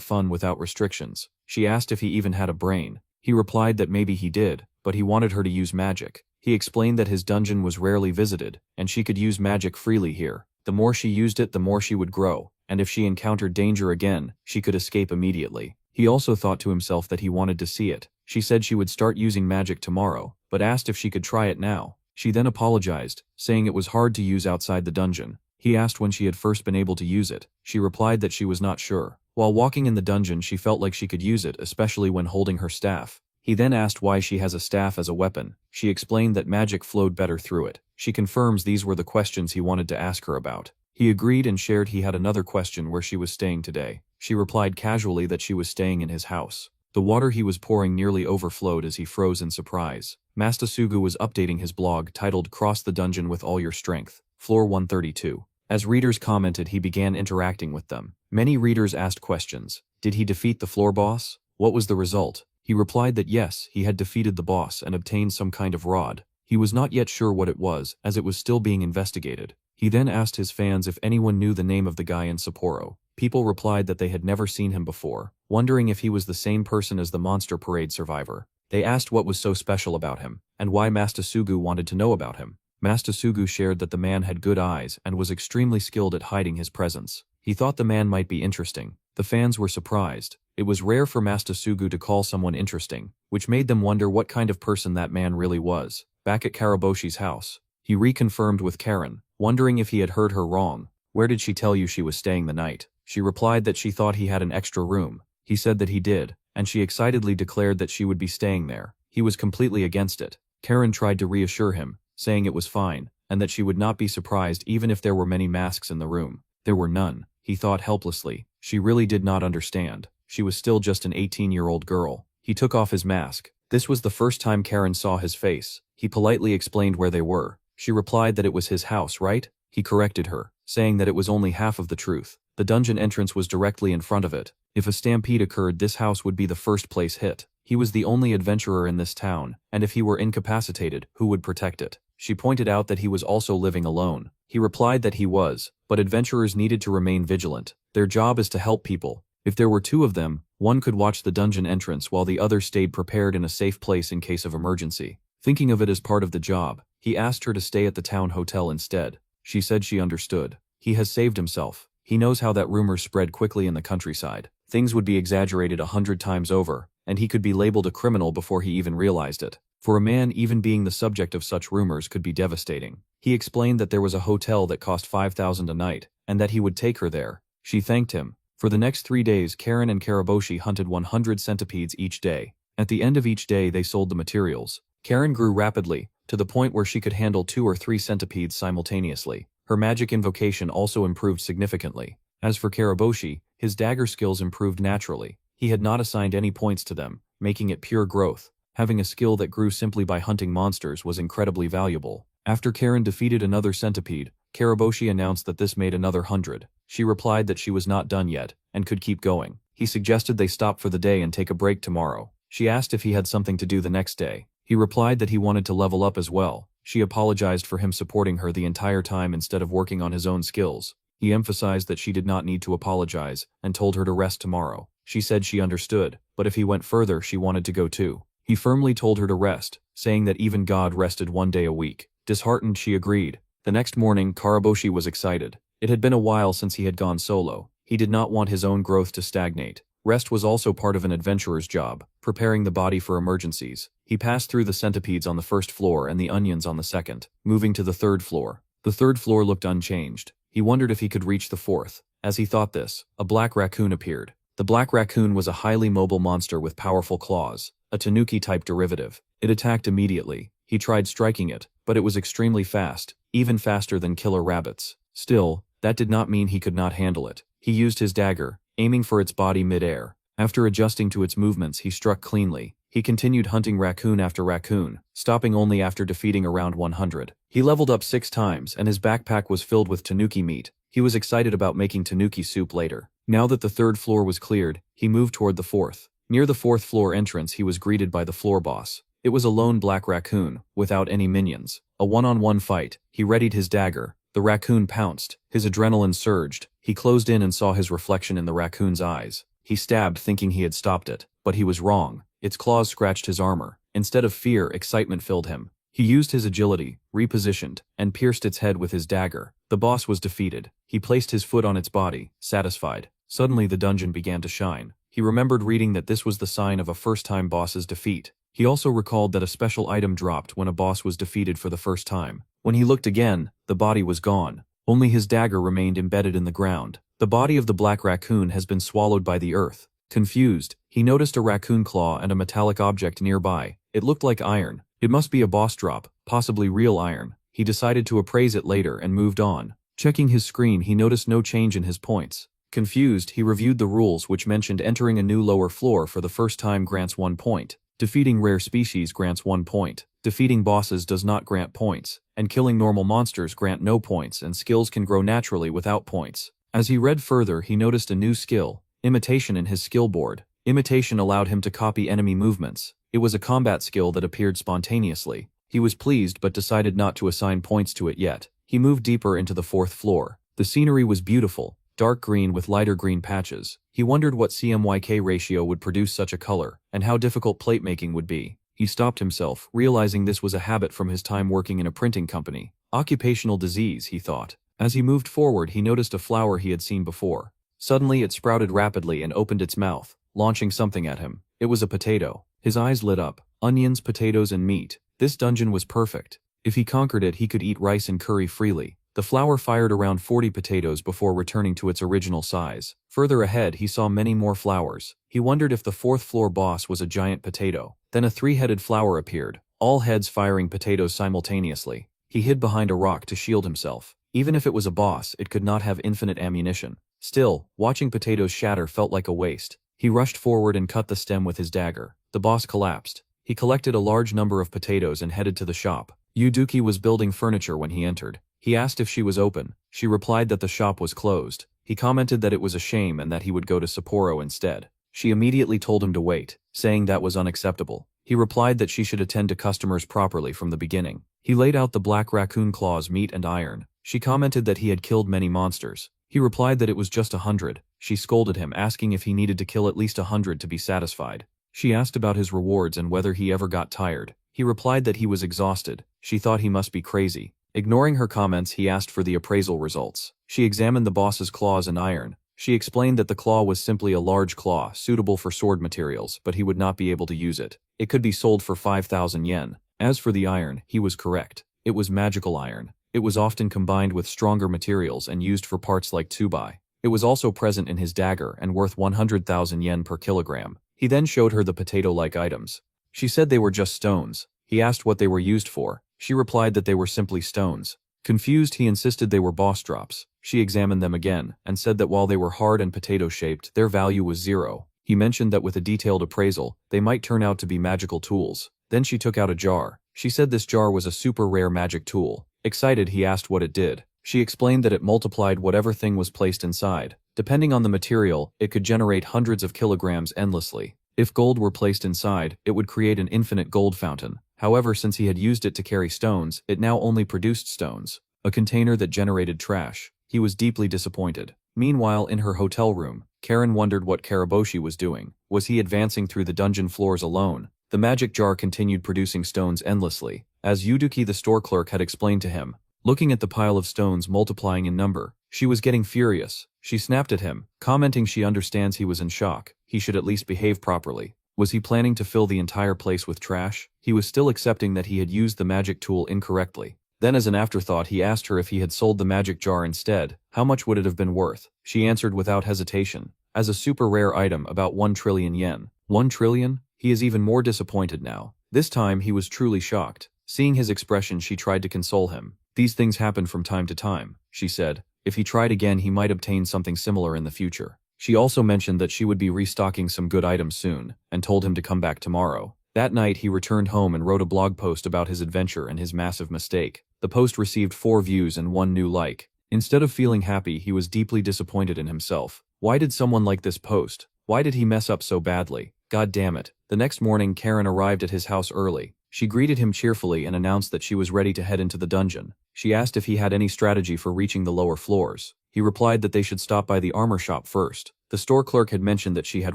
fun without restrictions. She asked if he even had a brain. He replied that maybe he did, but he wanted her to use magic. He explained that his dungeon was rarely visited, and she could use magic freely here. The more she used it, the more she would grow, and if she encountered danger again, she could escape immediately. He also thought to himself that he wanted to see it. She said she would start using magic tomorrow, but asked if she could try it now. She then apologized, saying it was hard to use outside the dungeon. He asked when she had first been able to use it. She replied that she was not sure. While walking in the dungeon, she felt like she could use it, especially when holding her staff. He then asked why she has a staff as a weapon. She explained that magic flowed better through it. She confirms these were the questions he wanted to ask her about. He agreed and shared he had another question where she was staying today. She replied casually that she was staying in his house. The water he was pouring nearly overflowed as he froze in surprise. Mastasugu was updating his blog titled "Cross the Dungeon with All Your Strength," Floor 132. As readers commented, he began interacting with them. Many readers asked questions. Did he defeat the floor boss? What was the result? He replied that yes, he had defeated the boss and obtained some kind of rod. He was not yet sure what it was, as it was still being investigated. He then asked his fans if anyone knew the name of the guy in Sapporo. People replied that they had never seen him before, wondering if he was the same person as the Monster Parade survivor. They asked what was so special about him, and why Mastasugu wanted to know about him. Mastasugu shared that the man had good eyes and was extremely skilled at hiding his presence. He thought the man might be interesting. The fans were surprised. It was rare for Mastasugu to call someone interesting, which made them wonder what kind of person that man really was. Back at Karaboshi's house, he reconfirmed with Karen, wondering if he had heard her wrong. Where did she tell you she was staying the night? She replied that she thought he had an extra room. He said that he did, and she excitedly declared that she would be staying there. He was completely against it. Karen tried to reassure him, saying it was fine, and that she would not be surprised even if there were many masks in the room. There were none. He thought helplessly. She really did not understand. She was still just an 18-year-old girl. He took off his mask. This was the first time Karen saw his face. He politely explained where they were. She replied that it was his house, right? He corrected her, saying that it was only half of the truth. The dungeon entrance was directly in front of it. If a stampede occurred, this house would be the first place hit. He was the only adventurer in this town, and if he were incapacitated, who would protect it? She pointed out that he was also living alone. He replied that he was, but adventurers needed to remain vigilant. Their job is to help people. If there were two of them, one could watch the dungeon entrance while the other stayed prepared in a safe place in case of emergency. Thinking of it as part of the job, he asked her to stay at the town hotel instead. She said she understood. He has saved himself. He knows how that rumor spread quickly in the countryside. Things would be exaggerated 100 times over, and he could be labeled a criminal before he even realized it. For a man, even being the subject of such rumors could be devastating. He explained that there was a hotel that cost 5,000 a night, and that he would take her there. She thanked him. For the next 3 days, Karen and Karaboshi hunted 100 centipedes each day. At the end of each day, they sold the materials. Karen grew rapidly, to the point where she could handle 2 or 3 centipedes simultaneously. Her magic invocation also improved significantly. As for Karaboshi, his dagger skills improved naturally. He had not assigned any points to them, making it pure growth. Having a skill that grew simply by hunting monsters was incredibly valuable. After Karen defeated another centipede, Karaboshi announced that this made another 100. She replied that she was not done yet, and could keep going. He suggested they stop for the day and take a break tomorrow. She asked if he had something to do the next day. He replied that he wanted to level up as well. She apologized for him supporting her the entire time instead of working on his own skills. He emphasized that she did not need to apologize, and told her to rest tomorrow. She said she understood, but if he went further, she wanted to go too. He firmly told her to rest, saying that even God rested 1 day a week. Disheartened, she agreed. The next morning, Karaboshi was excited. It had been a while since he had gone solo. He did not want his own growth to stagnate. Rest was also part of an adventurer's job, preparing the body for emergencies. He passed through the centipedes on the first floor and the onions on the second, moving to the third floor. The third floor looked unchanged. He wondered if he could reach the fourth. As he thought this, a black raccoon appeared. The black raccoon was a highly mobile monster with powerful claws, a tanuki-type derivative. It attacked immediately. He tried striking it, but it was extremely fast, even faster than killer rabbits. Still, that did not mean he could not handle it. He used his dagger, aiming for its body mid-air. After adjusting to its movements, he struck cleanly. He continued hunting raccoon after raccoon, stopping only after defeating around 100. He leveled up 6 times and his backpack was filled with tanuki meat. He was excited about making tanuki soup later. Now that the 3rd floor was cleared, he moved toward the 4th. Near the 4th floor entrance he was greeted by the floor boss. It was a lone black raccoon, without any minions. A one-on-one fight. He readied his dagger. The raccoon pounced. His adrenaline surged. He closed in and saw his reflection in the raccoon's eyes. He stabbed thinking he had stopped it, but he was wrong. Its claws scratched his armor. Instead of fear, excitement filled him. He used his agility, repositioned, and pierced its head with his dagger. The boss was defeated. He placed his foot on its body, satisfied. Suddenly the dungeon began to shine. He remembered reading that this was the sign of a first-time boss's defeat. He also recalled that a special item dropped when a boss was defeated for the first time. When he looked again, the body was gone. Only his dagger remained embedded in the ground. The body of the black raccoon has been swallowed by the earth. Confused, he noticed a raccoon claw and a metallic object nearby. It looked like iron. It must be a boss drop, possibly real iron. He decided to appraise it later and moved on. Checking his screen, he noticed no change in his points. Confused, he reviewed the rules which mentioned entering a new lower floor for the first time grants 1 point. Defeating rare species grants 1 point. Defeating bosses does not grant points, and killing normal monsters grant no points, and skills can grow naturally without points. As he read further, he noticed a new skill, imitation, in his skill board. Imitation allowed him to copy enemy movements. It was a combat skill that appeared spontaneously. He was pleased but decided not to assign points to it yet. He moved deeper into the 4th floor. The scenery was beautiful, dark green with lighter green patches. He wondered what CMYK ratio would produce such a color, and how difficult plate making would be. He stopped himself, realizing this was a habit from his time working in a printing company. Occupational disease, he thought. As he moved forward, he noticed a flower he had seen before. Suddenly it sprouted rapidly and opened its mouth, launching something at him. It was a potato. His eyes lit up. Onions, potatoes, and meat. This dungeon was perfect. If he conquered it, he could eat rice and curry freely. The flower fired around 40 potatoes before returning to its original size. Further ahead, he saw many more flowers. He wondered if the 4th floor boss was a giant potato. Then a 3-headed flower appeared, all heads firing potatoes simultaneously. He hid behind a rock to shield himself. Even if it was a boss, it could not have infinite ammunition. Still, watching potatoes shatter felt like a waste. He rushed forward and cut the stem with his dagger. The boss collapsed. He collected a large number of potatoes and headed to the shop. Yuduki was building furniture when he entered. He asked if she was open. She replied that the shop was closed. He commented that it was a shame and that he would go to Sapporo instead. She immediately told him to wait, saying that was unacceptable. He replied that she should attend to customers properly from the beginning. He laid out the black raccoon claws, meat, and iron. She commented that he had killed many monsters. He replied that it was just 100. She scolded him, asking if he needed to kill at least 100 to be satisfied. She asked about his rewards and whether he ever got tired. He replied that he was exhausted. She thought he must be crazy. Ignoring her comments, he asked for the appraisal results. She examined the boss's claws and iron. She explained that the claw was simply a large claw, suitable for sword materials, but he would not be able to use it. It could be sold for 5,000 yen. As for the iron, he was correct. It was magical iron. It was often combined with stronger materials and used for parts like tsubai. It was also present in his dagger and worth 100,000 yen per kilogram. He then showed her the potato-like items. She said they were just stones. He asked what they were used for. She replied that they were simply stones. Confused, he insisted they were boss drops. She examined them again, and said that while they were hard and potato-shaped, their value was 0. He mentioned that with a detailed appraisal, they might turn out to be magical tools. Then she took out a jar. She said this jar was a super rare magic tool. Excited, he asked what it did. She explained that it multiplied whatever thing was placed inside. Depending on the material, it could generate hundreds of kilograms endlessly. If gold were placed inside, it would create an infinite gold fountain. However, since he had used it to carry stones, it now only produced stones. A container that generated trash. He was deeply disappointed. Meanwhile, in her hotel room, Karen wondered what Karaboshi was doing. Was he advancing through the dungeon floors alone? The magic jar continued producing stones endlessly, as Yuduki the store clerk had explained to him. Looking at the pile of stones multiplying in number, she was getting furious. She snapped at him, commenting she understands he was in shock. He should at least behave properly. Was he planning to fill the entire place with trash? He was still accepting that he had used the magic tool incorrectly. Then as an afterthought, he asked her if he had sold the magic jar instead. How much would it have been worth? She answered without hesitation. As a super rare item, about 1 trillion yen. 1 trillion? He is even more disappointed now. This time he was truly shocked. Seeing his expression, she tried to console him. These things happen from time to time, she said. If he tried again, he might obtain something similar in the future. She also mentioned that she would be restocking some good items soon, and told him to come back tomorrow. That night he returned home and wrote a blog post about his adventure and his massive mistake. The post received 4 views and 1 new like. Instead of feeling happy, he was deeply disappointed in himself. Why did someone like this post? Why did he mess up so badly? God damn it. The next morning Karen arrived at his house early. She greeted him cheerfully and announced that she was ready to head into the dungeon. She asked if he had any strategy for reaching the lower floors. He replied that they should stop by the armor shop first. The store clerk had mentioned that she had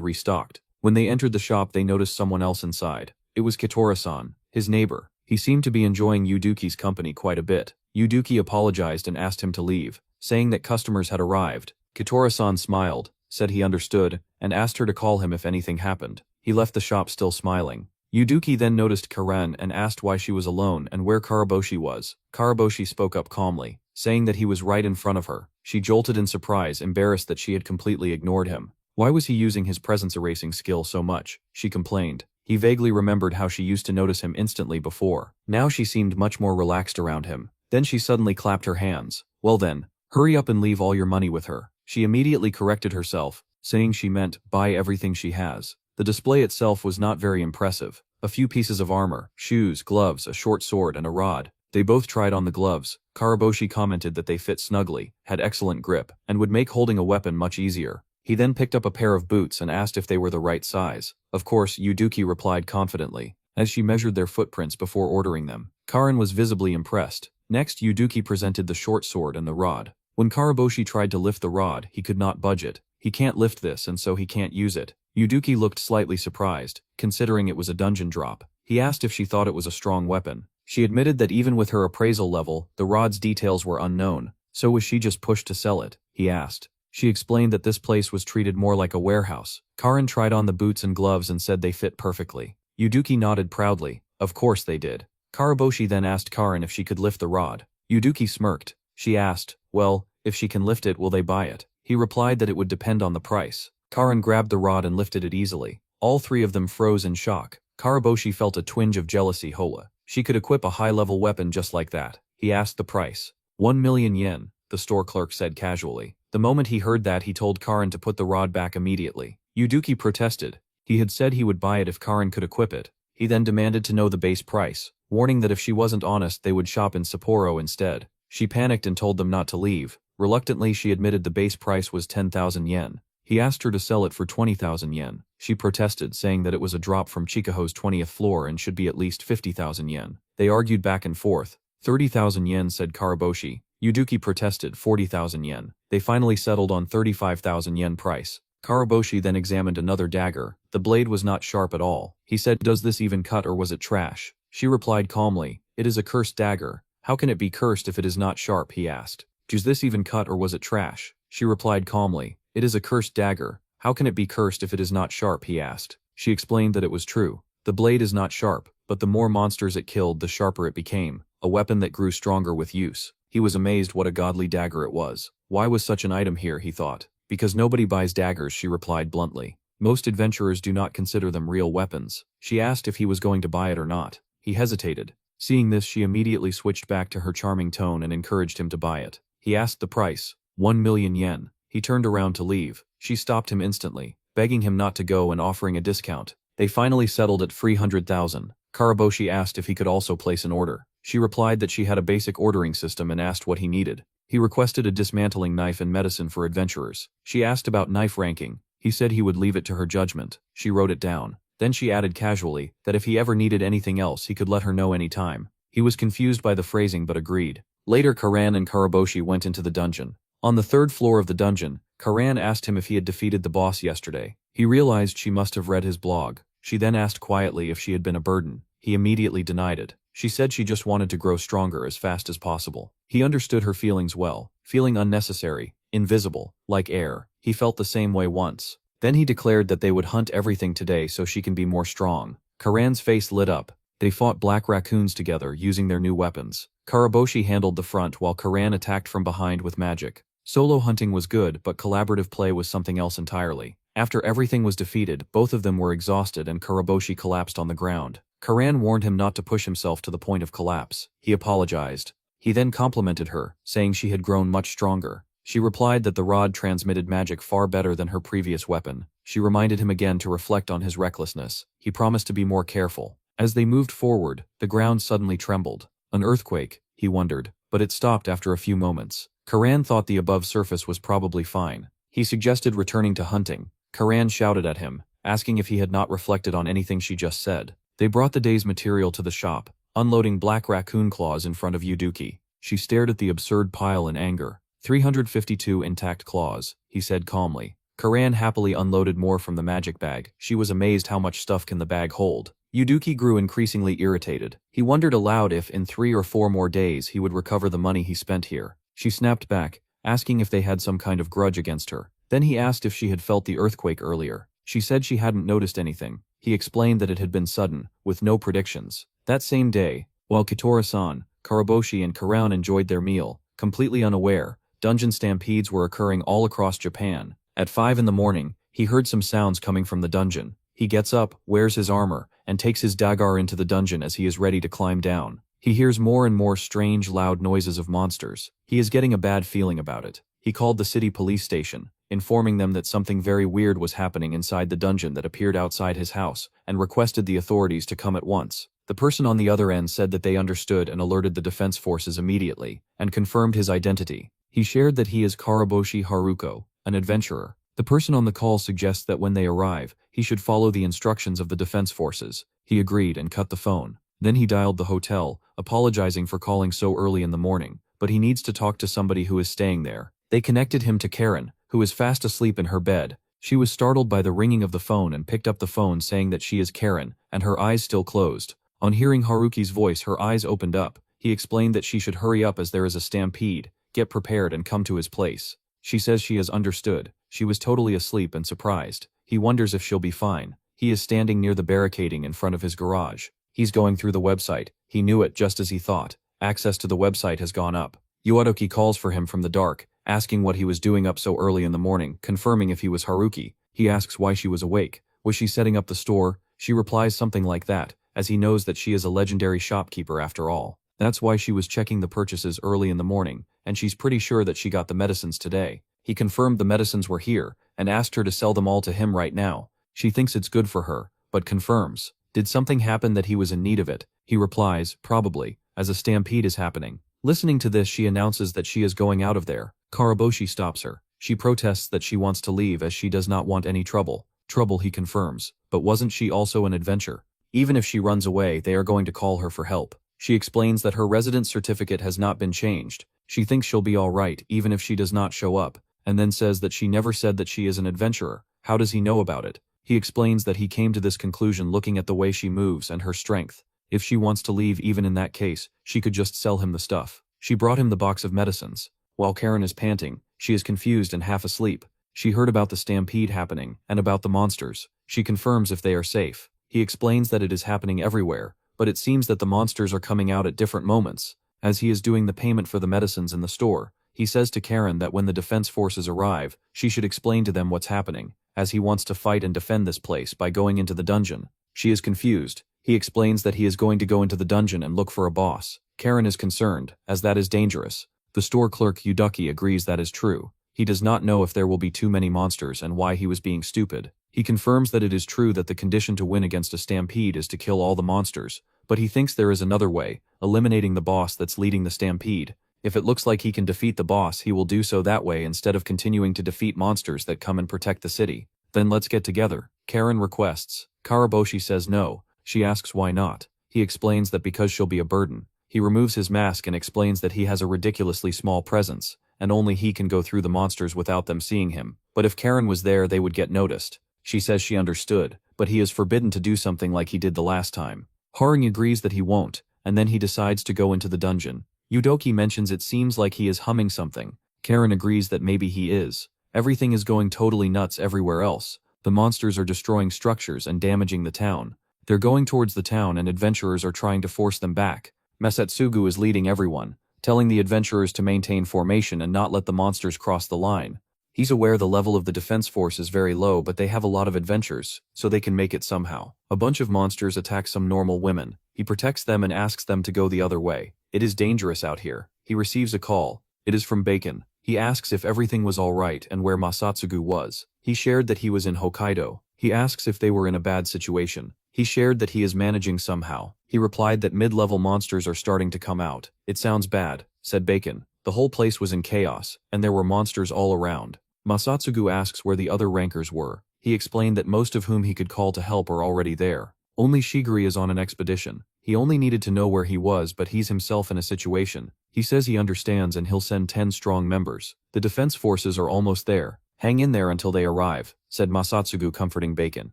restocked. When they entered the shop they noticed someone else inside. It was Kitora-san, his neighbor. He seemed to be enjoying Yuduki's company quite a bit. Yuduki apologized and asked him to leave, saying that customers had arrived. Kitora-san smiled, said he understood, and asked her to call him if anything happened. He left the shop still smiling. Yuduki then noticed Karen and asked why she was alone and where Karaboshi was. Karaboshi spoke up calmly, saying that he was right in front of her. She jolted in surprise, embarrassed that she had completely ignored him. Why was he using his presence erasing skill so much? She complained. He vaguely remembered how she used to notice him instantly before. Now she seemed much more relaxed around him. Then she suddenly clapped her hands. Well then, hurry up and leave all your money with her. She immediately corrected herself, saying she meant buy everything she has. The display itself was not very impressive. A few pieces of armor, shoes, gloves, a short sword, and a rod. They both tried on the gloves. Karaboshi commented that they fit snugly, had excellent grip, and would make holding a weapon much easier. He then picked up a pair of boots and asked if they were the right size. Of course, Yuduki replied confidently, as she measured their footprints before ordering them. Karen was visibly impressed. Next, Yuduki presented the short sword and the rod. When Karaboshi tried to lift the rod, he could not budge it. He can't lift this and so he can't use it. Yuduki looked slightly surprised, considering it was a dungeon drop. He asked if she thought it was a strong weapon. She admitted that even with her appraisal level, the rod's details were unknown. So was she just pushed to sell it? He asked. She explained that this place was treated more like a warehouse. Karen tried on the boots and gloves and said they fit perfectly. Yuduki nodded proudly. Of course they did. Karaboshi then asked Karen if she could lift the rod. Yuduki smirked. She asked, well, if she can lift it, will they buy it? He replied that it would depend on the price. Karen grabbed the rod and lifted it easily. All 3 of them froze in shock. Karaboshi felt a twinge of jealousy. Hola. She could equip a high-level weapon just like that. He asked the price. 1 million yen, the store clerk said casually. The moment he heard that, he told Karen to put the rod back immediately. Yuduki protested. He had said he would buy it if Karen could equip it. He then demanded to know the base price, warning that if she wasn't honest they would shop in Sapporo instead. She panicked and told them not to leave. Reluctantly she admitted the base price was 10,000 yen. He asked her to sell it for 20,000 yen. She protested, saying that it was a drop from Chikaho's 20th floor and should be at least 50,000 yen. They argued back and forth. 30,000 yen, said Karaboshi. Yuduki protested. 40,000 yen. They finally settled on 35,000 yen price. Karaboshi then examined another dagger. The blade was not sharp at all. He said, does this even cut or was it trash? She replied calmly, it is a cursed dagger. How can it be cursed if it is not sharp? He asked. Does this even cut or was it trash? She replied calmly, it is a cursed dagger. How can it be cursed if it is not sharp? He asked. She explained that it was true. The blade is not sharp, but the more monsters it killed, the sharper it became, a weapon that grew stronger with use. He was amazed what a godly dagger it was. Why was such an item here, he thought. Because nobody buys daggers, she replied bluntly. Most adventurers do not consider them real weapons. She asked if he was going to buy it or not. He hesitated. Seeing this, she immediately switched back to her charming tone and encouraged him to buy it. He asked the price, 1 million yen. He turned around to leave. She stopped him instantly, begging him not to go and offering a discount. They finally settled at 300,000. Karaboshi asked if he could also place an order. She replied that she had a basic ordering system and asked what he needed. He requested a dismantling knife and medicine for adventurers. She asked about knife ranking. He said he would leave it to her judgment. She wrote it down. Then she added casually that if he ever needed anything else he could let her know any time. He was confused by the phrasing but agreed. Later Karen and Karaboshi went into the dungeon. On the 3rd floor of the dungeon, Karen asked him if he had defeated the boss yesterday. He realized she must have read his blog. She then asked quietly if she had been a burden. He immediately denied it. She said she just wanted to grow stronger as fast as possible. He understood her feelings well, feeling unnecessary, invisible, like air. He felt the same way once. Then he declared that they would hunt everything today so she can be more strong. Karan's face lit up. They fought black raccoons together using their new weapons. Karaboshi handled the front while Karan attacked from behind with magic. Solo hunting was good, but collaborative play was something else entirely. After everything was defeated, both of them were exhausted and Karaboshi collapsed on the ground. Karan warned him not to push himself to the point of collapse. He apologized. He then complimented her, saying she had grown much stronger. She replied that the rod transmitted magic far better than her previous weapon. She reminded him again to reflect on his recklessness. He promised to be more careful. As they moved forward, the ground suddenly trembled. An earthquake, he wondered, but it stopped after a few moments. Karan thought the above surface was probably fine. He suggested returning to hunting. Karan shouted at him, asking if he had not reflected on anything she just said. They brought the day's material to the shop, unloading black raccoon claws in front of Yuduki. She stared at the absurd pile in anger. 352 intact claws, he said calmly. Karan happily unloaded more from the magic bag. She was amazed how much stuff can the bag hold. Yuduki grew increasingly irritated. He wondered aloud if in 3 or 4 more days he would recover the money he spent here. She snapped back, asking if they had some kind of grudge against her. Then he asked if she had felt the earthquake earlier. She said she hadn't noticed anything. He explained that it had been sudden, with no predictions. That same day, while Kitora-san, Karaboshi and Karan enjoyed their meal, completely unaware, dungeon stampedes were occurring all across Japan. At 5 in the morning, he heard some sounds coming from the dungeon. He gets up, wears his armor, and takes his dagger into the dungeon as he is ready to climb down. He hears more and more strange, loud noises of monsters. He is getting a bad feeling about it. He called the city police station, informing them that something very weird was happening inside the dungeon that appeared outside his house, and requested the authorities to come at once. The person on the other end said that they understood and alerted the defense forces immediately, and confirmed his identity. He shared that he is Karaboshi Haruko, an adventurer. The person on the call suggests that when they arrive, he should follow the instructions of the defense forces. He agreed and cut the phone. Then he dialed the hotel, apologizing for calling so early in the morning, but he needs to talk to somebody who is staying there. They connected him to Karen, who is fast asleep in her bed. She was startled by the ringing of the phone and picked up the phone saying that she is Karen, and her eyes still closed. On hearing Haruki's voice, her eyes opened up. He explained that she should hurry up as there is a stampede, get prepared and come to his place. She says she has understood. She was totally asleep and surprised. He wonders if she'll be fine. He is standing near the barricading in front of his garage. He's going through the website. He knew it just as he thought. Access to the website has gone up. Yuadoki calls for him from the dark, asking what he was doing up so early in the morning, confirming if he was Haruki. He asks why she was awake. Was she setting up the store? She replies something like that, as he knows that she is a legendary shopkeeper after all. That's why she was checking the purchases early in the morning, and she's pretty sure that she got the medicines today. He confirmed the medicines were here, and asked her to sell them all to him right now. She thinks it's good for her, but confirms. Did something happen that he was in need of it? He replies, probably, as a stampede is happening. Listening to this, she announces that she is going out of there. Karaboshi stops her. She protests that she wants to leave as she does not want any trouble. Trouble, he confirms. But wasn't she also an adventurer? Even if she runs away, they are going to call her for help. She explains that her residence certificate has not been changed. She thinks she'll be all right, even if she does not show up, and then says that she never said that she is an adventurer. How does he know about it? He explains that he came to this conclusion looking at the way she moves and her strength. If she wants to leave, even in that case, she could just sell him the stuff. She brought him the box of medicines. While Karen is panting, she is confused and half asleep. She heard about the stampede happening, and about the monsters. She confirms if they are safe. He explains that it is happening everywhere, but it seems that the monsters are coming out at different moments. As he is doing the payment for the medicines in the store, he says to Karen that when the defense forces arrive, she should explain to them what's happening, as he wants to fight and defend this place by going into the dungeon. She is confused. He explains that he is going to go into the dungeon and look for a boss. Karen is concerned, as that is dangerous. The store clerk Yuduki agrees that is true. He does not know if there will be too many monsters and why he was being stupid. He confirms that it is true that the condition to win against a stampede is to kill all the monsters, but he thinks there is another way, eliminating the boss that's leading the stampede. If it looks like he can defeat the boss, he will do so that way instead of continuing to defeat monsters that come and protect the city. Then let's get together, Karen requests. Karaboshi says no. She asks why not. He explains that because she'll be a burden. He removes his mask and explains that he has a ridiculously small presence, and only he can go through the monsters without them seeing him. But if Karen was there, they would get noticed. She says she understood, but he is forbidden to do something like he did the last time. Haring agrees that he won't, and then he decides to go into the dungeon. Yudoki mentions it seems like he is humming something. Karen agrees that maybe he is. Everything is going totally nuts everywhere else. The monsters are destroying structures and damaging the town. They're going towards the town and adventurers are trying to force them back. Mesatsugu is leading everyone, telling the adventurers to maintain formation and not let the monsters cross the line. He's aware the level of the defense force is very low, but they have a lot of adventures, so they can make it somehow. A bunch of monsters attack some normal women. He protects them and asks them to go the other way. It is dangerous out here. He receives a call. It is from Bacon. He asks if everything was all right and where Masatsugu was. He shared that he was in Hokkaido. He asks if they were in a bad situation. He shared that he is managing somehow. He replied that mid-level monsters are starting to come out. It sounds bad, said Bacon. The whole place was in chaos, and there were monsters all around. Masatsugu asks where the other rankers were. He explained that most of whom he could call to help are already there. Only Shiguri is on an expedition. He only needed to know where he was, but he's himself in a situation. He says he understands and he'll send 10 strong members. The defense forces are almost there. Hang in there until they arrive, said Masatsugu, comforting Bacon.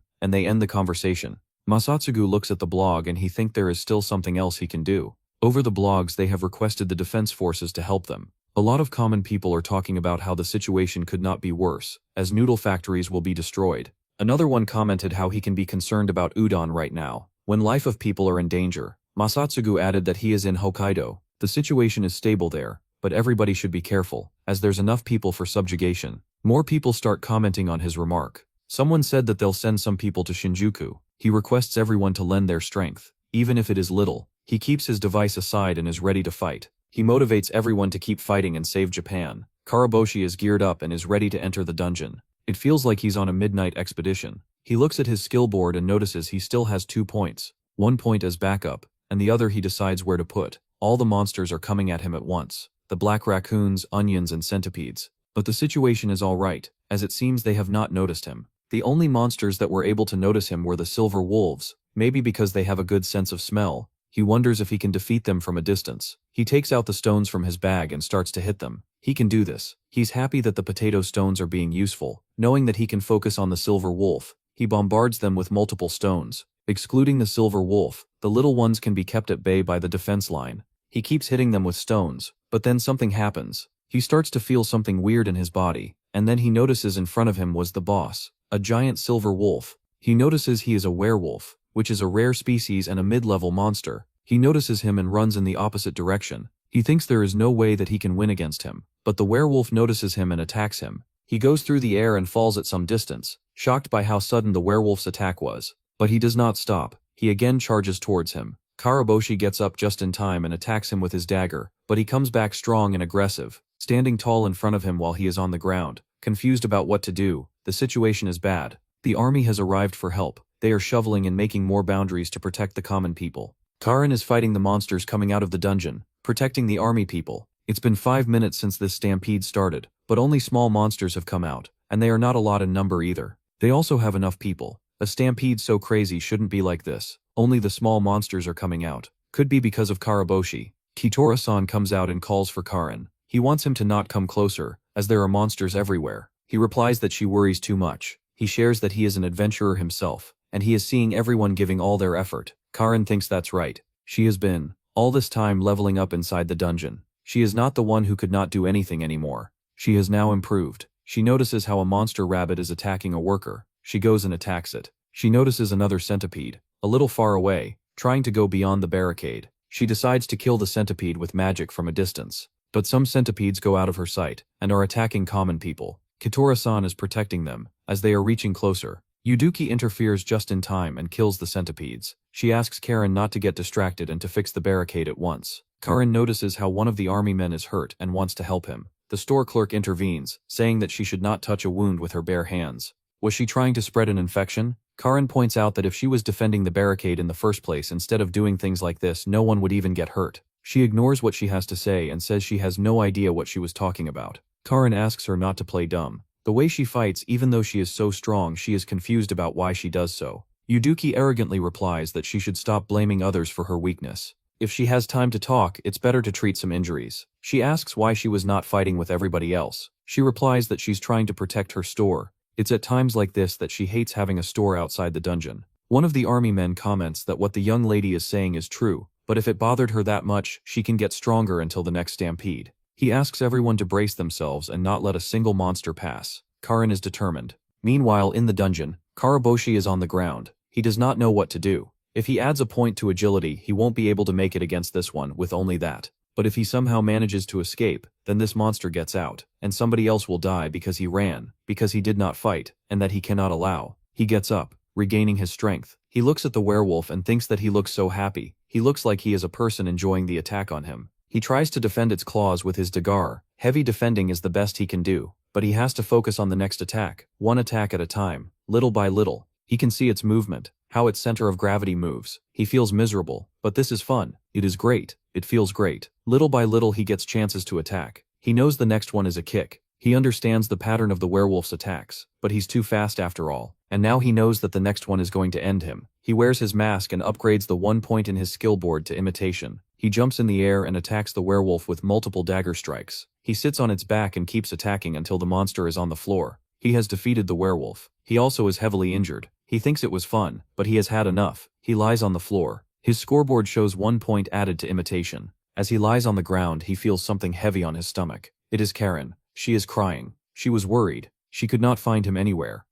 And they end the conversation. Masatsugu looks at the blog and he thinks there is still something else he can do. Over the blogs they have requested the defense forces to help them. A lot of common people are talking about how the situation could not be worse, as noodle factories will be destroyed. Another one commented how he can be concerned about udon right now, when life of people are in danger. Masatsugu added that he is in Hokkaido. The situation is stable there, but everybody should be careful, as there's enough people for subjugation. More people start commenting on his remark. Someone said that they'll send some people to Shinjuku. He requests everyone to lend their strength, even if it is little. He keeps his device aside and is ready to fight. He motivates everyone to keep fighting and save Japan. Karaboshi is geared up and is ready to enter the dungeon. It feels like he's on a midnight expedition. He looks at his skill board and notices he still has 2 points. 1 point as backup, and the other he decides where to put. All the monsters are coming at him at once. The black raccoons, onions, and centipedes. But the situation is alright, as it seems they have not noticed him. The only monsters that were able to notice him were the silver wolves, maybe because they have a good sense of smell. He wonders if he can defeat them from a distance. He takes out the stones from his bag and starts to hit them. He can do this. He's happy that the potato stones are being useful. Knowing that he can focus on the silver wolf, he bombards them with multiple stones. Excluding the silver wolf, the little ones can be kept at bay by the defense line. He keeps hitting them with stones, but then something happens. He starts to feel something weird in his body, and then he notices in front of him was the boss, a giant silver wolf. He notices he is a werewolf, which is a rare species and a mid-level monster. He notices him and runs in the opposite direction. He thinks there is no way that he can win against him, but the werewolf notices him and attacks him. He goes through the air and falls at some distance, shocked by how sudden the werewolf's attack was. But he does not stop. He again charges towards him. Karaboshi gets up just in time and attacks him with his dagger, but he comes back strong and aggressive, standing tall in front of him while he is on the ground, confused about what to do. The situation is bad. The army has arrived for help. They are shoveling and making more boundaries to protect the common people. Karin is fighting the monsters coming out of the dungeon, protecting the army people. It's been 5 minutes since this stampede started, but only small monsters have come out, and they are not a lot in number either. They also have enough people. A stampede so crazy shouldn't be like this. Only the small monsters are coming out. Could be because of Karaboshi. Kitora-san comes out and calls for Karin. He wants him to not come closer, as there are monsters everywhere. He replies that she worries too much. He shares that he is an adventurer himself, and he is seeing everyone giving all their effort. Karin thinks that's right. She has been, all this time, leveling up inside the dungeon. She is not the one who could not do anything anymore. She has now improved. She notices how a monster rabbit is attacking a worker. She goes and attacks it. She notices another centipede, a little far away, trying to go beyond the barricade. She decides to kill the centipede with magic from a distance. But some centipedes go out of her sight, and are attacking common people. Kitora-san is protecting them, as they are reaching closer. Yuduki interferes just in time and kills the centipedes. She asks Karin not to get distracted and to fix the barricade at once. Karin notices how one of the army men is hurt and wants to help him. The store clerk intervenes, saying that she should not touch a wound with her bare hands. Was she trying to spread an infection? Karin points out that if she was defending the barricade in the first place instead of doing things like this, no one would even get hurt. She ignores what she has to say and says she has no idea what she was talking about. Karin asks her not to play dumb. The way she fights, even though she is so strong, she is confused about why she does so. Yuduki arrogantly replies that she should stop blaming others for her weakness. If she has time to talk, it's better to treat some injuries. She asks why she was not fighting with everybody else. She replies that she's trying to protect her store. It's at times like this that she hates having a store outside the dungeon. One of the army men comments that what the young lady is saying is true, but if it bothered her that much, she can get stronger until the next stampede. He asks everyone to brace themselves and not let a single monster pass. Karin is determined. Meanwhile, in the dungeon, Karaboshi is on the ground. He does not know what to do. If he adds a point to agility, he won't be able to make it against this one with only that. But if he somehow manages to escape, then this monster gets out, and somebody else will die because he ran, because he did not fight, and that he cannot allow. He gets up, regaining his strength. He looks at the werewolf and thinks that he looks so happy. He looks like he is a person enjoying the attack on him. He tries to defend its claws with his dagger. Heavy defending is the best he can do. but he has to focus on the next attack, one attack at a time, little by little. He can see its movement, how its center of gravity moves. He feels miserable, but this is fun. It is great. It feels great. Little by little he gets chances to attack. He knows the next one is a kick. He understands the pattern of the werewolf's attacks, but he's too fast after all. And now he knows that the next one is going to end him. He wears his mask and upgrades the 1 point in his skill board to imitation. He jumps in the air and attacks the werewolf with multiple dagger strikes. He sits on its back and keeps attacking until the monster is on the floor. He has defeated the werewolf. He also is heavily injured. He thinks it was fun, but he has had enough. He lies on the floor. His scoreboard shows 1 point added to imitation. As he lies on the ground, he feels something heavy on his stomach. It is Karen. She is crying. She was worried. She could not find him anywhere.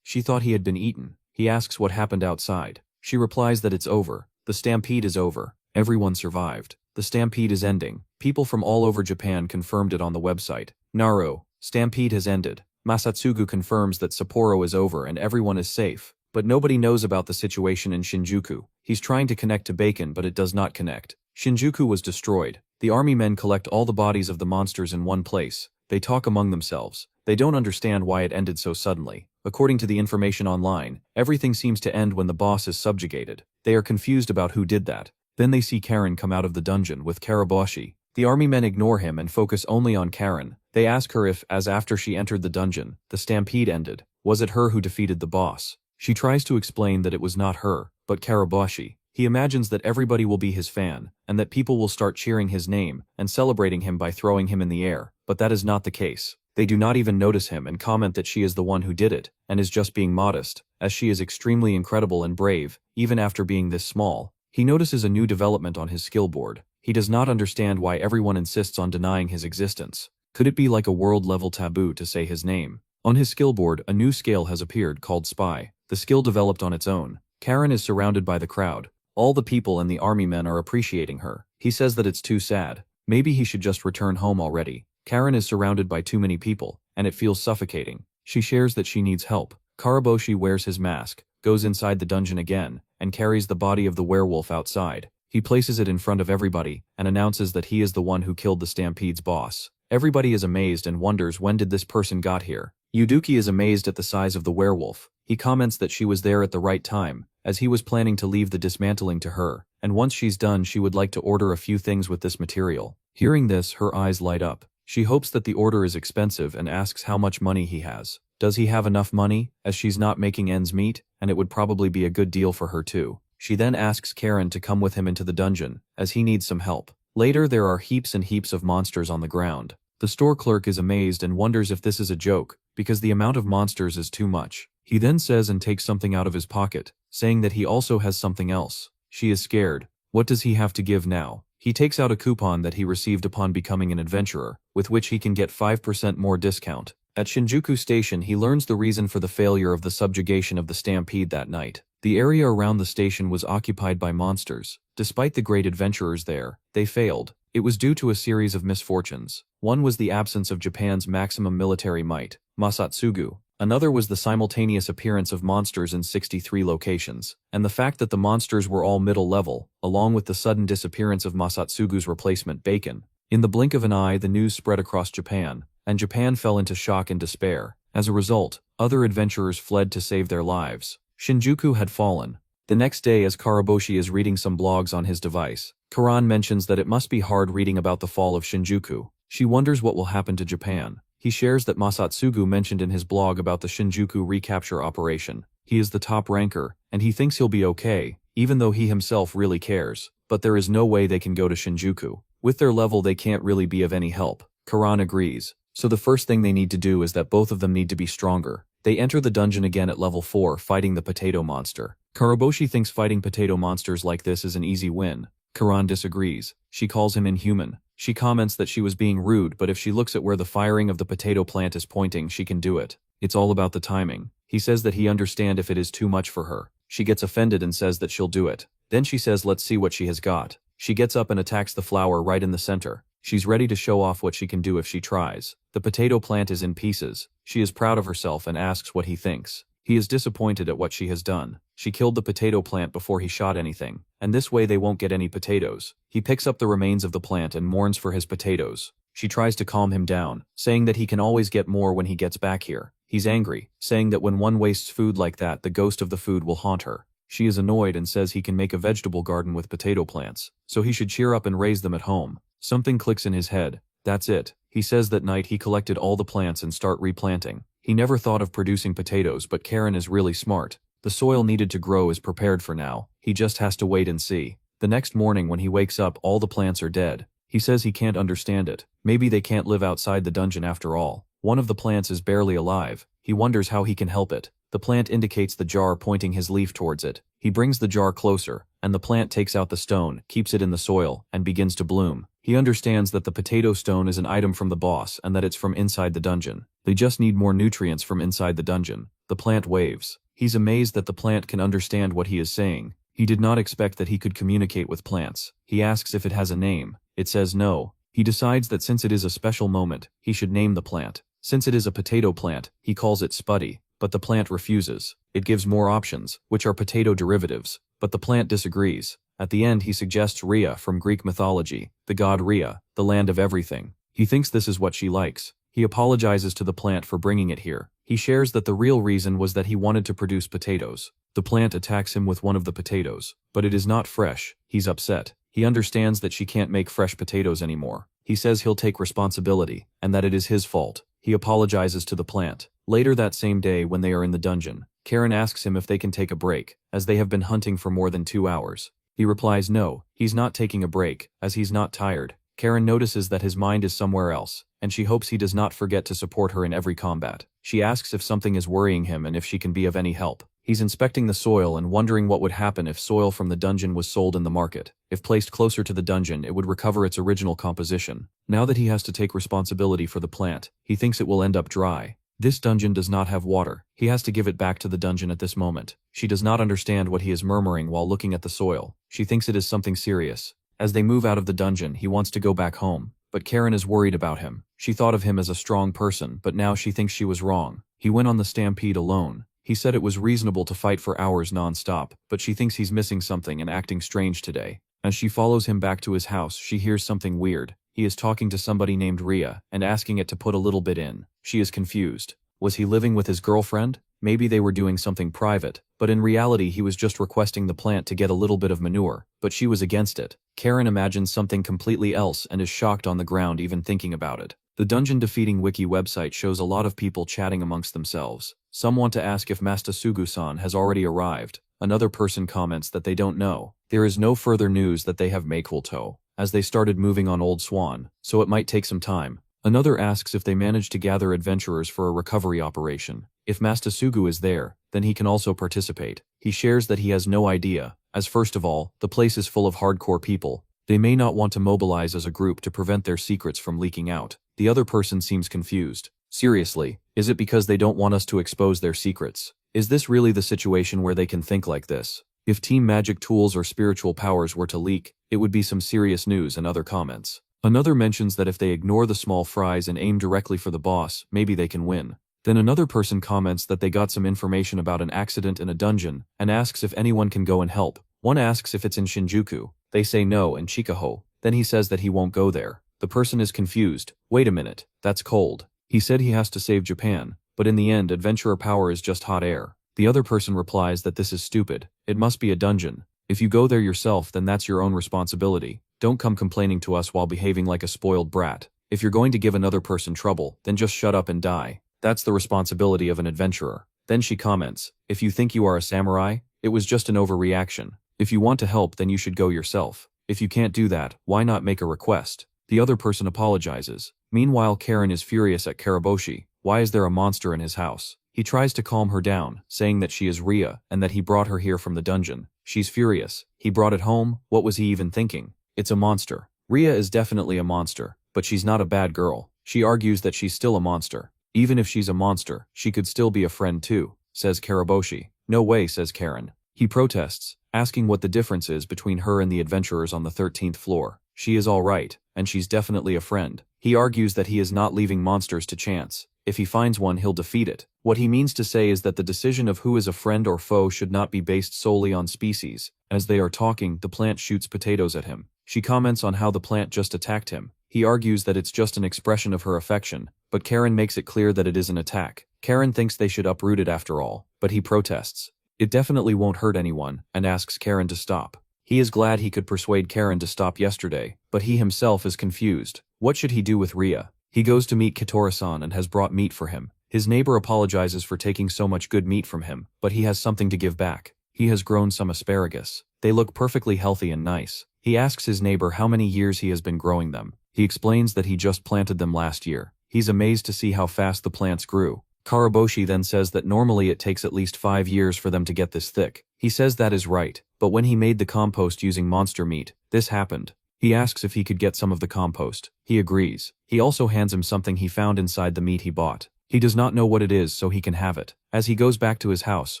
She thought he had been eaten. He asks what happened outside. She replies that it's over. The stampede is over. Everyone survived. The stampede is ending. People from all over Japan confirmed it on the website. Narou, stampede has ended. Masatsugu confirms that Sapporo is over and everyone is safe. But nobody knows about the situation in Shinjuku. He's trying to connect to Bacon, but it does not connect. Shinjuku was destroyed. The army men collect all the bodies of the monsters in one place. They talk among themselves. They don't understand why it ended so suddenly. According to the information online, everything seems to end when the boss is subjugated. They are confused about who did that. Then they see Karen come out of the dungeon with Karaboshi. The army men ignore him and focus only on Karen. They ask her if, as after she entered the dungeon, the stampede ended, was it her who defeated the boss? She tries to explain that it was not her, but Karaboshi. He imagines that everybody will be his fan, and that people will start cheering his name and celebrating him by throwing him in the air, but that is not the case. They do not even notice him and comment that she is the one who did it, and is just being modest, as she is extremely incredible and brave, even after being this small. He notices a new development on his skill board. He does not understand why everyone insists on denying his existence. Could it be like a world-level taboo to say his name? On his skill board, a new scale has appeared called Spy. The skill developed on its own. Karen is surrounded by the crowd. All the people and the army men are appreciating her. He says that it's too sad. Maybe he should just return home already. Karen is surrounded by too many people, and it feels suffocating. She shares that she needs help. Karaboshi wears his mask, goes inside the dungeon again, and carries the body of the werewolf outside. He places it in front of everybody, and announces that he is the one who killed the stampede's boss. Everybody is amazed and wonders when did this person got here. Yuduki is amazed at the size of the werewolf. He comments that she was there at the right time, as he was planning to leave the dismantling to her, and once she's done she would like to order a few things with this material. Hearing this, her eyes light up. She hopes that the order is expensive and asks how much money he has. Does he have enough money, as she's not making ends meet, and it would probably be a good deal for her too. She then asks Karen to come with him into the dungeon, as he needs some help. Later there are heaps and heaps of monsters on the ground. The store clerk is amazed and wonders if this is a joke, because the amount of monsters is too much. He then says and takes something out of his pocket, saying that he also has something else. She is scared. What does he have to give now? He takes out a coupon that he received upon becoming an adventurer, with which he can get 5% more discount. At Shinjuku Station he learns the reason for the failure of the subjugation of the stampede that night. The area around the station was occupied by monsters. Despite the great adventurers there, they failed. It was due to a series of misfortunes. One was the absence of Japan's maximum military might, Masatsugu. Another was the simultaneous appearance of monsters in 63 locations, and the fact that the monsters were all middle level, along with the sudden disappearance of Masatsugu's replacement Bacon. In the blink of an eye the news spread across Japan, and Japan fell into shock and despair. As a result, other adventurers fled to save their lives. Shinjuku had fallen. The next day, as Karaboshi is reading some blogs on his device, Karan mentions that it must be hard reading about the fall of Shinjuku. She wonders what will happen to Japan. He shares that Masatsugu mentioned in his blog about the Shinjuku recapture operation. He is the top ranker, and he thinks he'll be okay, even though he himself really cares. But there is no way they can go to Shinjuku. With their level they can't really be of any help. Karan agrees. So the first thing they need to do is that both of them need to be stronger. They enter the dungeon again at level 4, fighting the potato monster. Karaboshi thinks fighting potato monsters like this is an easy win. Karan disagrees. She calls him inhuman. She comments that she was being rude, but if she looks at where the firing of the potato plant is pointing, she can do it. It's all about the timing. He says that he understands if it is too much for her. She gets offended and says that she'll do it. Then she says let's see what she has got. She gets up and attacks the flower right in the center. She's ready to show off what she can do if she tries. The potato plant is in pieces. She is proud of herself and asks what he thinks. He is disappointed at what she has done. She killed the potato plant before he shot anything, and this way they won't get any potatoes. He picks up the remains of the plant and mourns for his potatoes. She tries to calm him down, saying that he can always get more when he gets back here. He's angry, saying that when one wastes food like that, the ghost of the food will haunt her. She is annoyed and says he can make a vegetable garden with potato plants, so he should cheer up and raise them at home. Something clicks in his head. That's it. He says that night he collected all the plants and start replanting. He never thought of producing potatoes, but Karen is really smart. The soil needed to grow is prepared for now. He just has to wait and see. The next morning when he wakes up, all the plants are dead. He says he can't understand it. Maybe they can't live outside the dungeon after all. One of the plants is barely alive. He wonders how he can help it. The plant indicates the jar, pointing his leaf towards it. He brings the jar closer, and the plant takes out the stone, keeps it in the soil, and begins to bloom. He understands that the potato stone is an item from the boss and that it's from inside the dungeon. They just need more nutrients from inside the dungeon. The plant waves. He's amazed that the plant can understand what he is saying. He did not expect that he could communicate with plants. He asks if it has a name. It says no. He decides that since it is a special moment, he should name the plant. Since it is a potato plant, he calls it Spuddy, but the plant refuses. It gives more options, which are potato derivatives, but the plant disagrees. At the end he suggests Rhea from Greek mythology, the god Rhea, the land of everything. He thinks this is what she likes. He apologizes to the plant for bringing it here. He shares that the real reason was that he wanted to produce potatoes. The plant attacks him with one of the potatoes, but it is not fresh. He's upset. He understands that she can't make fresh potatoes anymore. He says he'll take responsibility, and that it is his fault. He apologizes to the plant. Later that same day when they are in the dungeon, Karen asks him if they can take a break, as they have been hunting for more than 2 hours. He replies no, he's not taking a break, as he's not tired. Karen notices that his mind is somewhere else, and she hopes he does not forget to support her in every combat. She asks if something is worrying him and if she can be of any help. He's inspecting the soil and wondering what would happen if soil from the dungeon was sold in the market. If placed closer to the dungeon, it would recover its original composition. Now that he has to take responsibility for the plant, he thinks it will end up dry. This dungeon does not have water. He has to give it back to the dungeon at this moment. She does not understand what he is murmuring while looking at the soil. She thinks it is something serious. As they move out of the dungeon, he wants to go back home, but Karen is worried about him. She thought of him as a strong person, but now she thinks she was wrong. He went on the stampede alone. He said it was reasonable to fight for hours non-stop, but she thinks he's missing something and acting strange today. As she follows him back to his house, she hears something weird. He is talking to somebody named Rhea and asking it to put a little bit in. She is confused. Was he living with his girlfriend? Maybe they were doing something private, but in reality he was just requesting the plant to get a little bit of manure, but she was against it. Karen imagines something completely else and is shocked on the ground even thinking about it. The dungeon defeating wiki website shows a lot of people chatting amongst themselves. Some want to ask if Mastasugu-san has already arrived. Another person comments that they don't know. There is no further news that they have Meikulto, as they started moving on Old Swan, so it might take some time. Another asks if they managed to gather adventurers for a recovery operation. If Mastasugu is there, then he can also participate. He shares that he has no idea, as first of all, the place is full of hardcore people. They may not want to mobilize as a group to prevent their secrets from leaking out. The other person seems confused. Seriously, is it because they don't want us to expose their secrets? Is this really the situation where they can think like this? If team magic tools or spiritual powers were to leak, it would be some serious news. And other comments. Another mentions that if they ignore the small fries and aim directly for the boss, maybe they can win. Then another person comments that they got some information about an accident in a dungeon and asks if anyone can go and help. One asks if it's in Shinjuku. They say no in Chikaho. Then he says that he won't go there. The person is confused. Wait a minute, that's cold. He said he has to save Japan, but in the end adventurer power is just hot air. The other person replies that this is stupid. It must be a dungeon. If you go there yourself, then that's your own responsibility. Don't come complaining to us while behaving like a spoiled brat. If you're going to give another person trouble, then just shut up and die. That's the responsibility of an adventurer. Then she comments, if you think you are a samurai, it was just an overreaction. If you want to help, then you should go yourself. If you can't do that, why not make a request? The other person apologizes. Meanwhile, Karen is furious at Karaboshi. Why is there a monster in his house? He tries to calm her down, saying that she is Rhea and that he brought her here from the dungeon. She's furious. He brought it home? What was he even thinking? It's a monster. Rhea is definitely a monster, but she's not a bad girl. She argues that she's still a monster. Even if she's a monster, she could still be a friend too, says Karaboshi. No way, says Karen. He protests, asking what the difference is between her and the adventurers on the 13th floor. She is all right, and she's definitely a friend. He argues that he is not leaving monsters to chance. If he finds one, he'll defeat it. What he means to say is that the decision of who is a friend or foe should not be based solely on species. As they are talking, the plant shoots potatoes at him. She comments on how the plant just attacked him. He argues that it's just an expression of her affection, but Karen makes it clear that it is an attack. Karen thinks they should uproot it after all, but he protests. It definitely won't hurt anyone, and asks Karen to stop. He is glad he could persuade Karen to stop yesterday, but he himself is confused. What should he do with Ria? He goes to meet Kitora-san and has brought meat for him. His neighbor apologizes for taking so much good meat from him, but he has something to give back. He has grown some asparagus. They look perfectly healthy and nice. He asks his neighbor how many years he has been growing them. He explains that he just planted them last year. He's amazed to see how fast the plants grew. Karaboshi then says that normally it takes at least 5 years for them to get this thick. He says that is right, but when he made the compost using monster meat, this happened. He asks if he could get some of the compost. He agrees. He also hands him something he found inside the meat he bought. He does not know what it is, so he can have it. As he goes back to his house,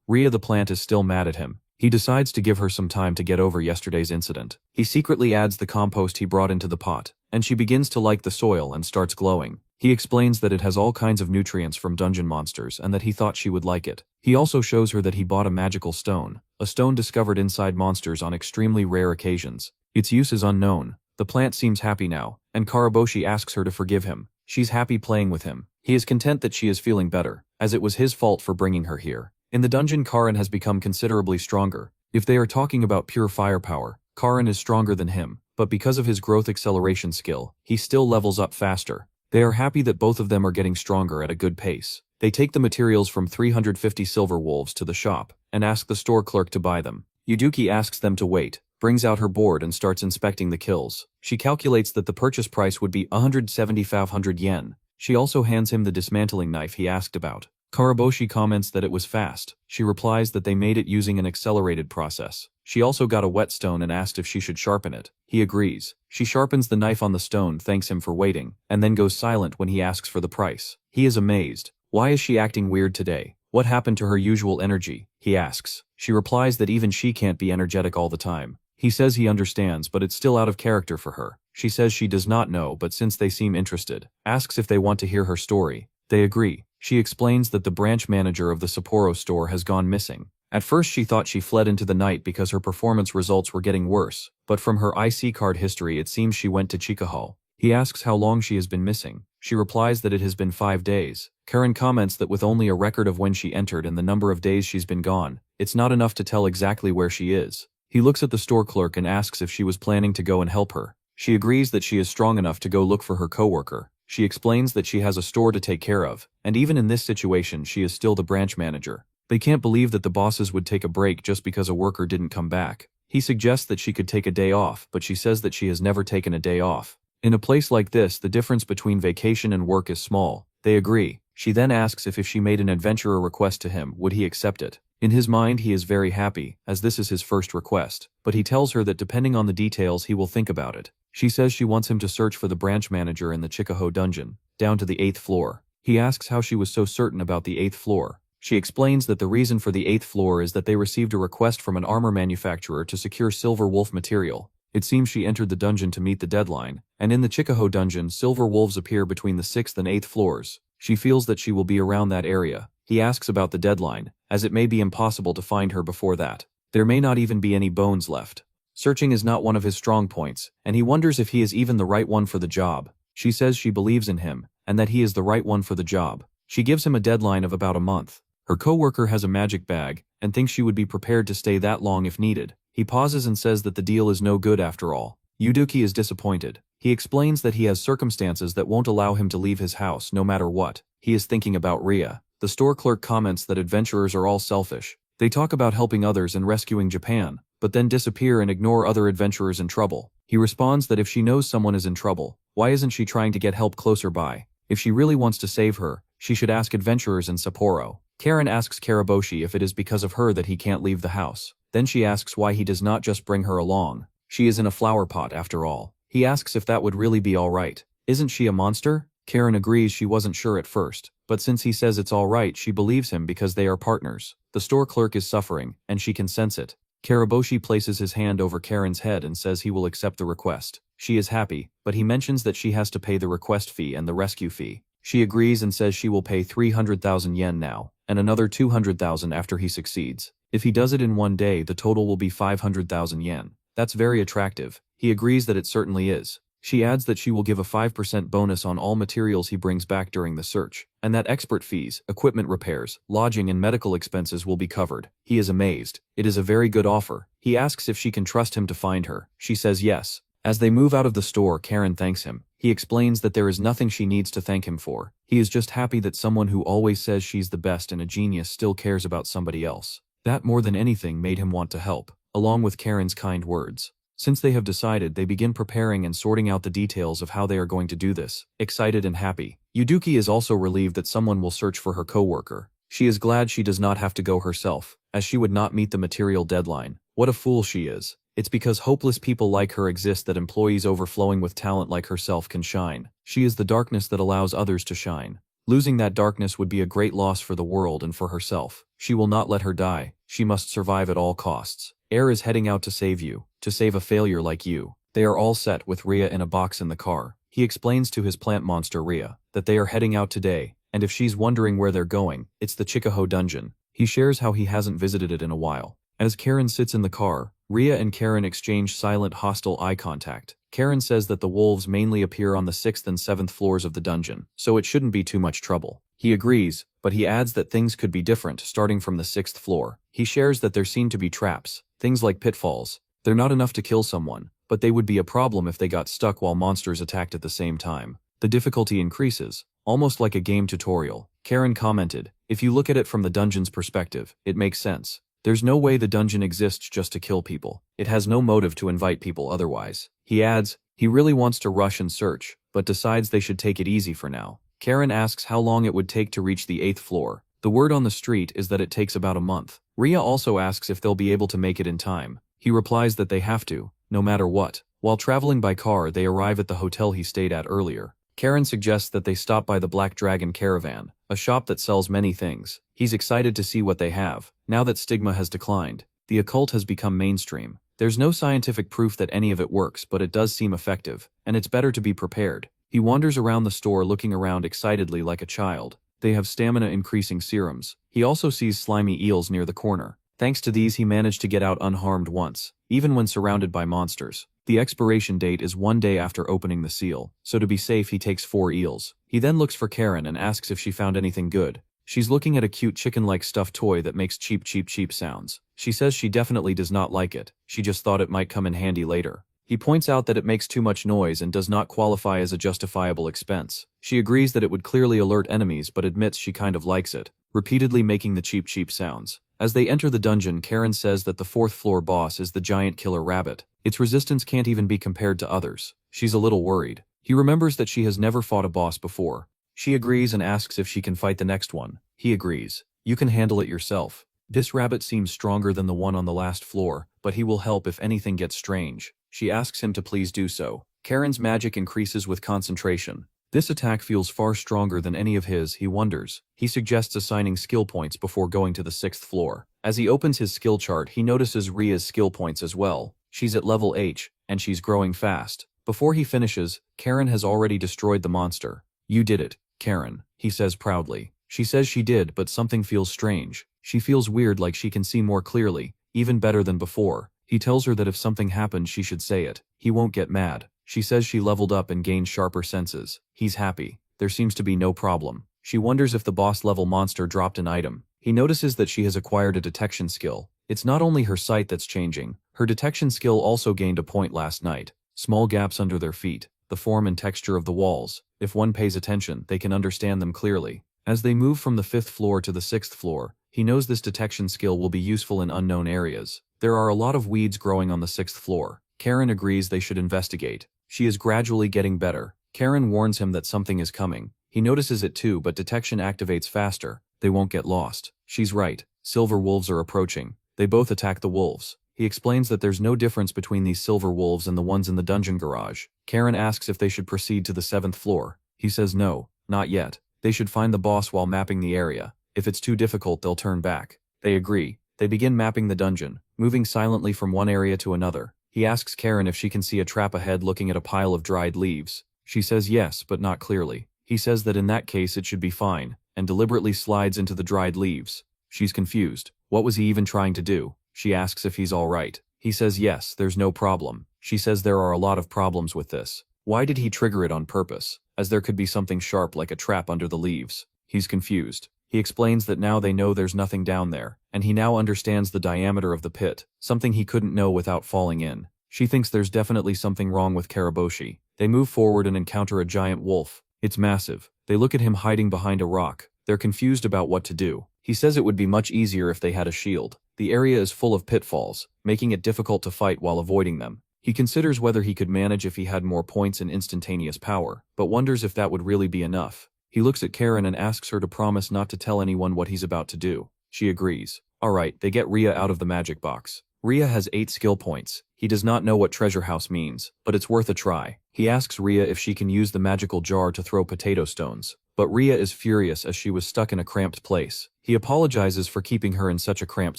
Ria the plant is still mad at him. He decides to give her some time to get over yesterday's incident. He secretly adds the compost he brought into the pot, and she begins to like the soil and starts glowing. He explains that it has all kinds of nutrients from dungeon monsters and that he thought she would like it. He also shows her that he bought a magical stone, a stone discovered inside monsters on extremely rare occasions. Its use is unknown. The plant seems happy now, and Karaboshi asks her to forgive him. She's happy playing with him. He is content that she is feeling better, as it was his fault for bringing her here. In the dungeon, Karin has become considerably stronger. If they are talking about pure firepower, Karin is stronger than him, but because of his growth acceleration skill, he still levels up faster. They are happy that both of them are getting stronger at a good pace. They take the materials from 350 silver wolves to the shop, and ask the store clerk to buy them. Yuduki asks them to wait, brings out her board and starts inspecting the kills. She calculates that the purchase price would be 170,500 yen. She also hands him the dismantling knife he asked about. Karaboshi comments that it was fast. She replies that they made it using an accelerated process. She also got a whetstone and asked if she should sharpen it. He agrees. She sharpens the knife on the stone, thanks him for waiting, and then goes silent when he asks for the price. He is amazed. Why is she acting weird today? What happened to her usual energy? He asks. She replies that even she can't be energetic all the time. He says he understands, but it's still out of character for her. She says she does not know, but since they seem interested, asks if they want to hear her story. They agree. She explains that the branch manager of the Sapporo store has gone missing. At first she thought she fled into the night because her performance results were getting worse, but from her IC card history it seems she went to Chikuho. He asks how long she has been missing. She replies that it has been 5 days. Karen comments that with only a record of when she entered and the number of days she's been gone, it's not enough to tell exactly where she is. He looks at the store clerk and asks if she was planning to go and help her. She agrees that she is strong enough to go look for her coworker. She explains that she has a store to take care of, and even in this situation she is still the branch manager. They can't believe that the bosses would take a break just because a worker didn't come back. He suggests that she could take a day off, but she says that she has never taken a day off. In a place like this, the difference between vacation and work is small. They agree. She then asks if she made an adventurer request to him, would he accept it? In his mind he is very happy, as this is his first request, but he tells her that depending on the details he will think about it. She says she wants him to search for the branch manager in the Chikuho dungeon, down to the 8th floor. He asks how she was so certain about the 8th floor. She explains that the reason for the 8th floor is that they received a request from an armor manufacturer to secure silver wolf material. It seems she entered the dungeon to meet the deadline, and in the Chikuho dungeon silver wolves appear between the 6th and 8th floors. She feels that she will be around that area. He asks about the deadline, as it may be impossible to find her before that. There may not even be any bones left. Searching is not one of his strong points, and he wonders if he is even the right one for the job. She says she believes in him, and that he is the right one for the job. She gives him a deadline of about a month. Her coworker has a magic bag, and thinks she would be prepared to stay that long if needed. He pauses and says that the deal is no good after all. Yuduki is disappointed. He explains that he has circumstances that won't allow him to leave his house no matter what. He is thinking about Ria. The store clerk comments that adventurers are all selfish. They talk about helping others and rescuing Japan, but then disappear and ignore other adventurers in trouble. He responds that if she knows someone is in trouble, why isn't she trying to get help closer by? If she really wants to save her, she should ask adventurers in Sapporo. Karen asks Karaboshi if it is because of her that he can't leave the house. Then she asks why he does not just bring her along. She is in a flower pot after all. He asks if that would really be alright. Isn't she a monster? Karen agrees she wasn't sure at first, but since he says it's alright she believes him because they are partners. The store clerk is suffering, and she can sense it. Karaboshi places his hand over Karen's head and says he will accept the request. She is happy, but he mentions that she has to pay the request fee and the rescue fee. She agrees and says she will pay 300,000 yen now, and another 200,000 after he succeeds. If he does it in one day, the total will be 500,000 yen. That's very attractive. He agrees that it certainly is. She adds that she will give a 5% bonus on all materials he brings back during the search, and that expert fees, equipment repairs, lodging and medical expenses will be covered. He is amazed. It is a very good offer. He asks if she can trust him to find her. She says yes. As they move out of the store, Karen thanks him. He explains that there is nothing she needs to thank him for. He is just happy that someone who always says she's the best and a genius still cares about somebody else. That more than anything made him want to help, along with Karen's kind words. Since they have decided, they begin preparing and sorting out the details of how they are going to do this, excited and happy. Yuduki is also relieved that someone will search for her co-worker. She is glad she does not have to go herself, as she would not meet the material deadline. What a fool she is. It's because hopeless people like her exist that employees overflowing with talent like herself can shine. She is the darkness that allows others to shine. Losing that darkness would be a great loss for the world and for herself. She will not let her die. She must survive at all costs. Air is heading out to save you, to save a failure like you. They are all set with Ria in a box in the car. He explains to his plant monster Ria that they are heading out today, and if she's wondering where they're going, it's the Chikaho dungeon. He shares how he hasn't visited it in a while. As Karen sits in the car, Ria and Karen exchange silent hostile eye contact. Karen says that the wolves mainly appear on the 6th and 7th floors of the dungeon, so it shouldn't be too much trouble. He agrees, but he adds that things could be different starting from the 6th floor. He shares that there seem to be traps, things like pitfalls. They're not enough to kill someone, but they would be a problem if they got stuck while monsters attacked at the same time. The difficulty increases, almost like a game tutorial. Karen commented, "If you look at it from the dungeon's perspective, it makes sense. There's no way the dungeon exists just to kill people. It has no motive to invite people otherwise." He adds, he really wants to rush and search, but decides they should take it easy for now. Karen asks how long it would take to reach the 8th floor. The word on the street is that it takes about a month. Ria also asks if they'll be able to make it in time. He replies that they have to, no matter what. While traveling by car, they arrive at the hotel he stayed at earlier. Karen suggests that they stop by the Black Dragon Caravan, a shop that sells many things. He's excited to see what they have. Now that stigma has declined, the occult has become mainstream. There's no scientific proof that any of it works, but it does seem effective, and it's better to be prepared. He wanders around the store looking around excitedly like a child. They have stamina-increasing serums. He also sees slimy eels near the corner. Thanks to these, he managed to get out unharmed once, even when surrounded by monsters. The expiration date is 1 day after opening the seal, so to be safe he takes 4 eels. He then looks for Karen and asks if she found anything good. She's looking at a cute chicken-like stuffed toy that makes cheep cheep cheep sounds. She says she definitely does not like it, she just thought it might come in handy later. He points out that it makes too much noise and does not qualify as a justifiable expense. She agrees that it would clearly alert enemies but admits she kind of likes it, repeatedly making the cheep cheep sounds. As they enter the dungeon, Karen says that the 4th floor boss is the giant killer rabbit. Its resistance can't even be compared to others. She's a little worried. He remembers that she has never fought a boss before. She agrees and asks if she can fight the next one. He agrees. You can handle it yourself. This rabbit seems stronger than the one on the last floor, but he will help if anything gets strange. She asks him to please do so. Karen's magic increases with concentration. This attack feels far stronger than any of his, he wonders. He suggests assigning skill points before going to the 6th floor. As he opens his skill chart, he notices Ria's skill points as well. She's at level H, and she's growing fast. Before he finishes, Karen has already destroyed the monster. You did it, Karen, he says proudly. She says she did, but something feels strange. She feels weird, like she can see more clearly, even better than before. He tells her that if something happens she should say it. He won't get mad. She says she leveled up and gained sharper senses. He's happy. There seems to be no problem. She wonders if the boss-level monster dropped an item. He notices that she has acquired a detection skill. It's not only her sight that's changing. Her detection skill also gained a point last night. Small gaps under their feet, the form and texture of the walls. If one pays attention, they can understand them clearly. As they move from the 5th floor to the 6th floor, he knows this detection skill will be useful in unknown areas. There are a lot of weeds growing on the 6th floor. Karen agrees they should investigate. She is gradually getting better. Karen warns him that something is coming. He notices it too, but detection activates faster. They won't get lost. She's right. Silver wolves are approaching. They both attack the wolves. He explains that there's no difference between these silver wolves and the ones in the dungeon garage. Karen asks if they should proceed to the 7th floor. He says no, not yet. They should find the boss while mapping the area. If it's too difficult, they'll turn back. They agree. They begin mapping the dungeon, moving silently from one area to another. He asks Karen if she can see a trap ahead, looking at a pile of dried leaves. She says yes, but not clearly. He says that in that case it should be fine, and deliberately slides into the dried leaves. She's confused. What was he even trying to do? She asks if he's all right. He says yes, there's no problem. She says there are a lot of problems with this. Why did he trigger it on purpose, as there could be something sharp like a trap under the leaves? He's confused. He explains that now they know there's nothing down there, and he now understands the diameter of the pit, something he couldn't know without falling in. She thinks there's definitely something wrong with Karaboshi. They move forward and encounter a giant wolf. It's massive. They look at him hiding behind a rock. They're confused about what to do. He says it would be much easier if they had a shield. The area is full of pitfalls, making it difficult to fight while avoiding them. He considers whether he could manage if he had more points and instantaneous power, but wonders if that would really be enough. He looks at Karen and asks her to promise not to tell anyone what he's about to do. She agrees. Alright, they get Ria out of the magic box. Ria has 8 skill points. He does not know what treasure house means, but it's worth a try. He asks Ria if she can use the magical jar to throw potato stones, but Ria is furious as she was stuck in a cramped place. He apologizes for keeping her in such a cramped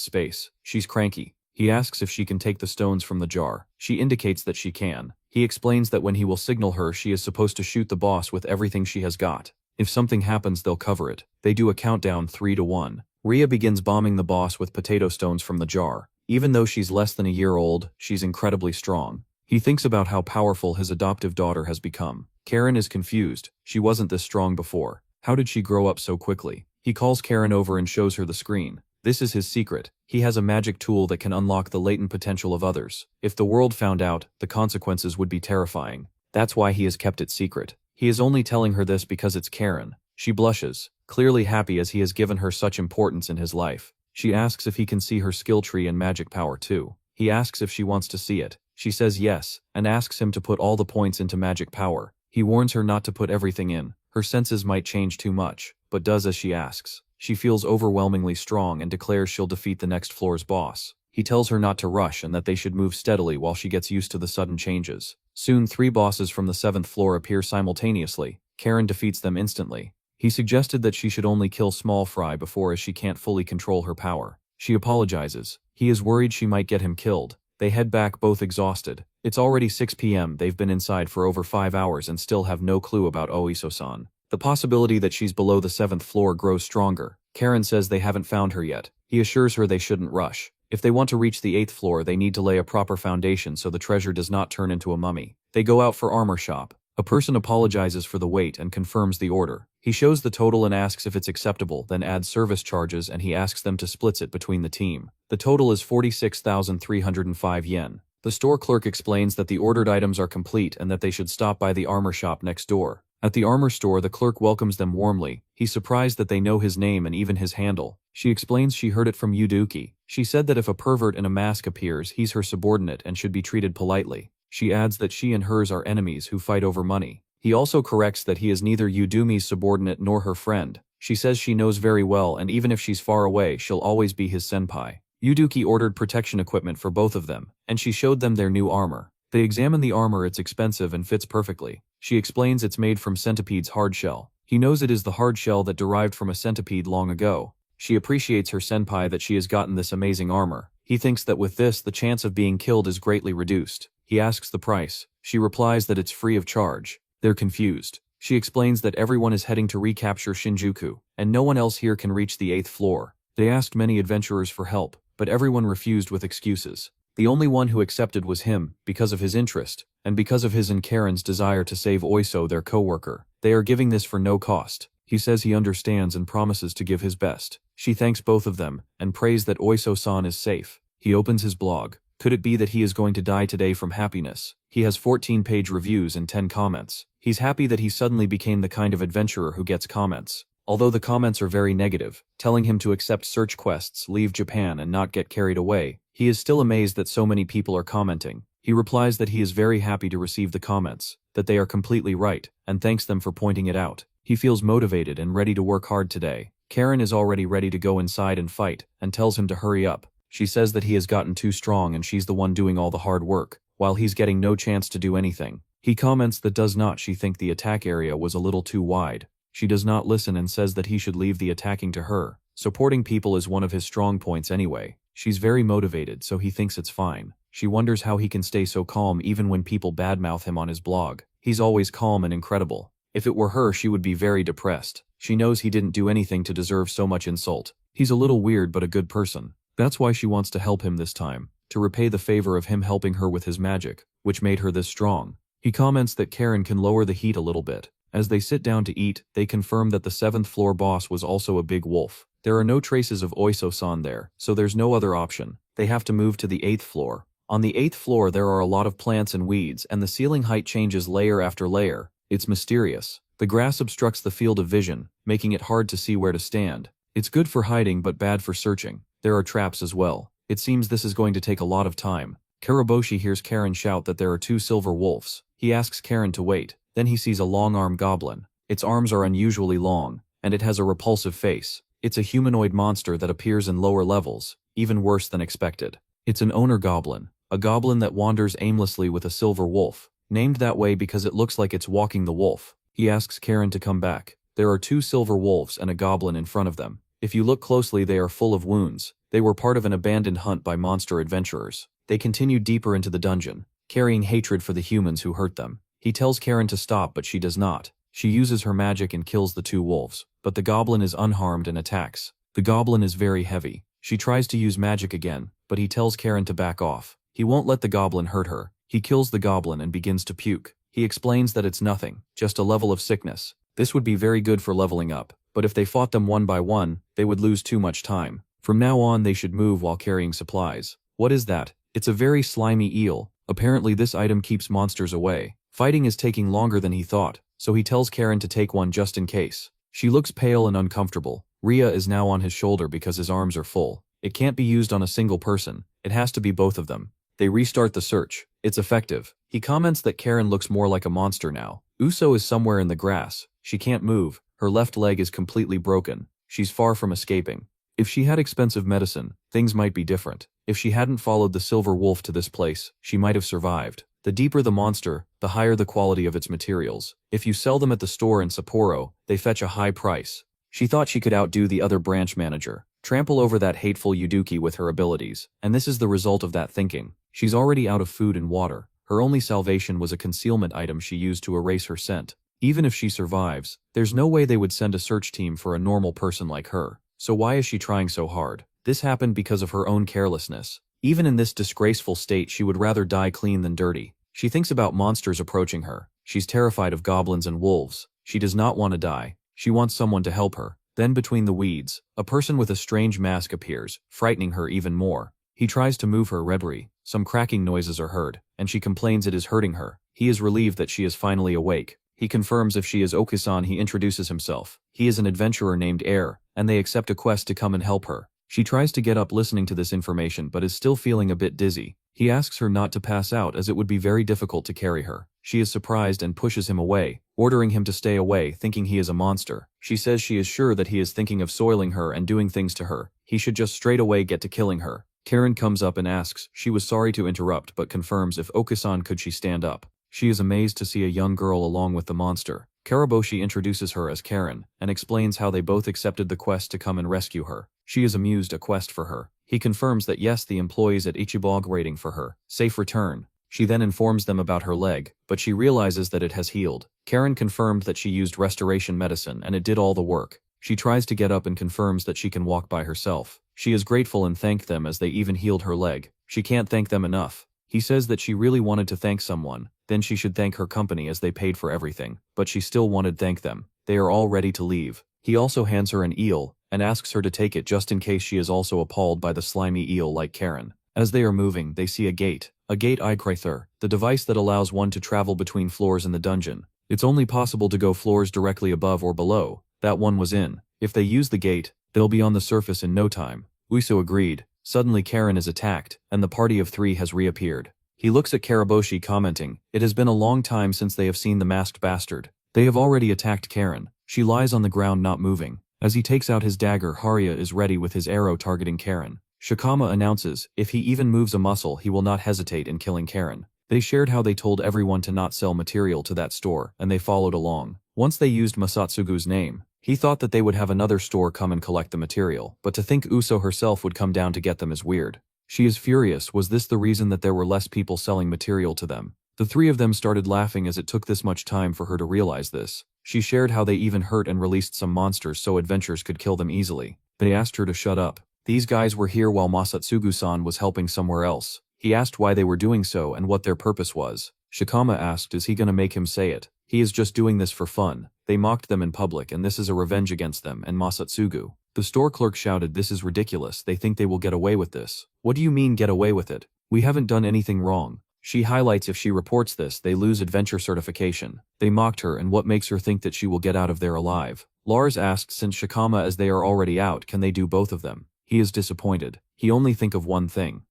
space. She's cranky. He asks if she can take the stones from the jar. She indicates that she can. He explains that when he will signal her, she is supposed to shoot the boss with everything she has got. If something happens, they'll cover it. They do a countdown 3 to 1. Ria begins bombing the boss with potato stones from the jar. Even though she's less than a year old, she's incredibly strong. He thinks about how powerful his adoptive daughter has become. Karen is confused. She wasn't this strong before. How did she grow up so quickly? He calls Karen over and shows her the screen. This is his secret. He has a magic tool that can unlock the latent potential of others. If the world found out, the consequences would be terrifying. That's why he has kept it secret. He is only telling her this because it's Karen. She blushes, clearly happy as he has given her such importance in his life. She asks if he can see her skill tree and magic power too. He asks if she wants to see it. She says yes, and asks him to put all the points into magic power. He warns her not to put everything in. Her senses might change too much, but does as she asks. She feels overwhelmingly strong and declares she'll defeat the next floor's boss. He tells her not to rush and that they should move steadily while she gets used to the sudden changes. Soon 3 bosses from the 7th floor appear simultaneously. Karen defeats them instantly. He suggested that she should only kill Small Fry before, as she can't fully control her power. She apologizes. He is worried she might get him killed. They head back, both exhausted. It's already 6 p.m. They've been inside for over 5 hours and still have no clue about Oiso-san. The possibility that she's below the 7th floor grows stronger. Karen says they haven't found her yet. He assures her they shouldn't rush. If they want to reach the 8th floor, they need to lay a proper foundation so the treasure does not turn into a mummy. They go out for armor shop. A person apologizes for the wait and confirms the order. He shows the total and asks if it's acceptable, then adds service charges, and he asks them to split it between the team. The total is 46,305 yen. The store clerk explains that the ordered items are complete and that they should stop by the armor shop next door. At the armor store, the clerk welcomes them warmly. He's surprised that they know his name and even his handle. She explains she heard it from Yuduki. She said that if a pervert in a mask appears, he's her subordinate and should be treated politely. She adds that she and hers are enemies who fight over money. He also corrects that he is neither Yudumi's subordinate nor her friend. She says she knows very well, and even if she's far away, she'll always be his senpai. Yuduki ordered protection equipment for both of them, and she showed them their new armor. They examine the armor. It's expensive and fits perfectly. She explains it's made from centipede's hard shell. He knows it is the hard shell that derived from a centipede long ago. She appreciates her senpai that she has gotten this amazing armor. He thinks that with this, the chance of being killed is greatly reduced. He asks the price. She replies that it's free of charge. They're confused. She explains that everyone is heading to recapture Shinjuku, and no one else here can reach the 8th floor. They asked many adventurers for help, but everyone refused with excuses. The only one who accepted was him, because of his interest, and because of his and Karen's desire to save Oiso, their co-worker. They are giving this for no cost. He says he understands and promises to give his best. She thanks both of them, and prays that Oiso-san is safe. He opens his blog. Could it be that he is going to die today from happiness? He has 14-page reviews and 10 comments. He's happy that he suddenly became the kind of adventurer who gets comments. Although the comments are very negative, telling him to accept search quests, leave Japan, and not get carried away, he is still amazed that so many people are commenting. He replies that he is very happy to receive the comments, that they are completely right, and thanks them for pointing it out. He feels motivated and ready to work hard today. Karen is already ready to go inside and fight, and tells him to hurry up. She says that he has gotten too strong and she's the one doing all the hard work, while he's getting no chance to do anything. He comments that does not she think the attack area was a little too wide. She does not listen and says that he should leave the attacking to her. Supporting people is one of his strong points anyway. She's very motivated, so he thinks it's fine. She wonders how he can stay so calm even when people badmouth him on his blog. He's always calm and incredible. If it were her, she would be very depressed. She knows he didn't do anything to deserve so much insult. He's a little weird but a good person. That's why she wants to help him this time, to repay the favor of him helping her with his magic, which made her this strong. He comments that Karen can lower the heat a little bit. As they sit down to eat, they confirm that the 7th floor boss was also a big wolf. There are no traces of Oiso-san there, so there's no other option. They have to move to the 8th floor. On the 8th floor there are a lot of plants and weeds, and the ceiling height changes layer after layer. It's mysterious. The grass obstructs the field of vision, making it hard to see where to stand. It's good for hiding but bad for searching. There are traps as well. It seems this is going to take a lot of time. Karaboshi hears Karen shout that there are 2 silver wolves. He asks Karen to wait. Then he sees a long-armed goblin. Its arms are unusually long, and it has a repulsive face. It's a humanoid monster that appears in lower levels, even worse than expected. It's an owner goblin, a goblin that wanders aimlessly with a silver wolf, named that way because it looks like it's walking the wolf. He asks Karen to come back. There are 2 silver wolves and a goblin in front of them. If you look closely, they are full of wounds. They were part of an abandoned hunt by monster adventurers. They continue deeper into the dungeon, carrying hatred for the humans who hurt them. He tells Karen to stop, but she does not. She uses her magic and kills the 2 wolves, but the goblin is unharmed and attacks. The goblin is very heavy. She tries to use magic again, but he tells Karen to back off. He won't let the goblin hurt her. He kills the goblin and begins to puke. He explains that it's nothing, just a level of sickness. This would be very good for leveling up, but if they fought them one by one, they would lose too much time. From now on they should move while carrying supplies. What is that? It's a very slimy eel. Apparently this item keeps monsters away. Fighting is taking longer than he thought, so he tells Karen to take one just in case. She looks pale and uncomfortable. Rhea is now on his shoulder because his arms are full. It can't be used on a single person. It has to be both of them. They restart the search. It's effective. He comments that Karen looks more like a monster now. Uso is somewhere in the grass. She can't move. Her left leg is completely broken. She's far from escaping. If she had expensive medicine, things might be different. If she hadn't followed the silver wolf to this place, she might have survived. The deeper the monster, the higher the quality of its materials. If you sell them at the store in Sapporo, they fetch a high price. She thought she could outdo the other branch manager, trample over that hateful Yuduki with her abilities, and this is the result of that thinking. She's already out of food and water. Her only salvation was a concealment item she used to erase her scent. Even if she survives, there's no way they would send a search team for a normal person like her. So why is she trying so hard? This happened because of her own carelessness. Even in this disgraceful state, she would rather die clean than dirty. She thinks about monsters approaching her. She's terrified of goblins and wolves. She does not want to die. She wants someone to help her. Then between the weeds, a person with a strange mask appears, frightening her even more. He tries to move her Redbury. Some cracking noises are heard, and she complains it is hurting her. He is relieved that she is finally awake. He confirms if she is Okusan. He introduces himself. He is an adventurer named Air, and they accept a quest to come and help her. She tries to get up listening to this information but is still feeling a bit dizzy. He asks her not to pass out as it would be very difficult to carry her. She is surprised and pushes him away, ordering him to stay away, thinking he is a monster. She says she is sure that he is thinking of soiling her and doing things to her. He should just straight away get to killing her. Karen comes up and asks. She was sorry to interrupt but confirms if Okusan could she stand up. She is amazed to see a young girl along with the monster. Karaboshi introduces her as Karen, and explains how they both accepted the quest to come and rescue her. She is amused a quest for her. He confirms that yes, the employees at Ichibog waiting for her. Safe return. She then informs them about her leg, but she realizes that it has healed. Karen confirmed that she used restoration medicine and it did all the work. She tries to get up and confirms that she can walk by herself. She is grateful and thanked them as they even healed her leg. She can't thank them enough. He says that she really wanted to thank someone, then she should thank her company as they paid for everything, but she still wanted to thank them. They are all ready to leave. He also hands her an eel, and asks her to take it just in case she is also appalled by the slimy eel like Karen. As they are moving, they see a gate Eikreither, the device that allows one to travel between floors in the dungeon. It's only possible to go floors directly above or below. That one was in. If they use the gate, they'll be on the surface in no time. Uso agreed. Suddenly Karen is attacked, and the party of 3 has reappeared. He looks at Karaboshi commenting, it has been a long time since they have seen the masked bastard. They have already attacked Karen. She lies on the ground not moving. As he takes out his dagger, Haruya is ready with his arrow targeting Karen. Shikama announces, if he even moves a muscle he will not hesitate in killing Karen. They shared how they told everyone to not sell material to that store, and they followed along. Once they used Masatsugu's name, he thought that they would have another store come and collect the material, but to think Uso herself would come down to get them is weird. She is furious. Was this the reason that there were less people selling material to them? The 3 of them started laughing as it took this much time for her to realize this. She shared how they even hurt and released some monsters so adventurers could kill them easily. They asked her to shut up. These guys were here while Masatsugu-san was helping somewhere else. He asked why they were doing so and what their purpose was. Shikama asked, is he gonna make him say it? He is just doing this for fun. They mocked them in public and this is a revenge against them and Masatsugu. The store clerk shouted, this is ridiculous, they think they will get away with this. What do you mean get away with it? We haven't done anything wrong. She highlights, if she reports this, they lose adventure certification. They mocked her and what makes her think that she will get out of there alive? Lars asked, since Shikama as they are already out, can they do both of them? He is disappointed. He only think of one thing.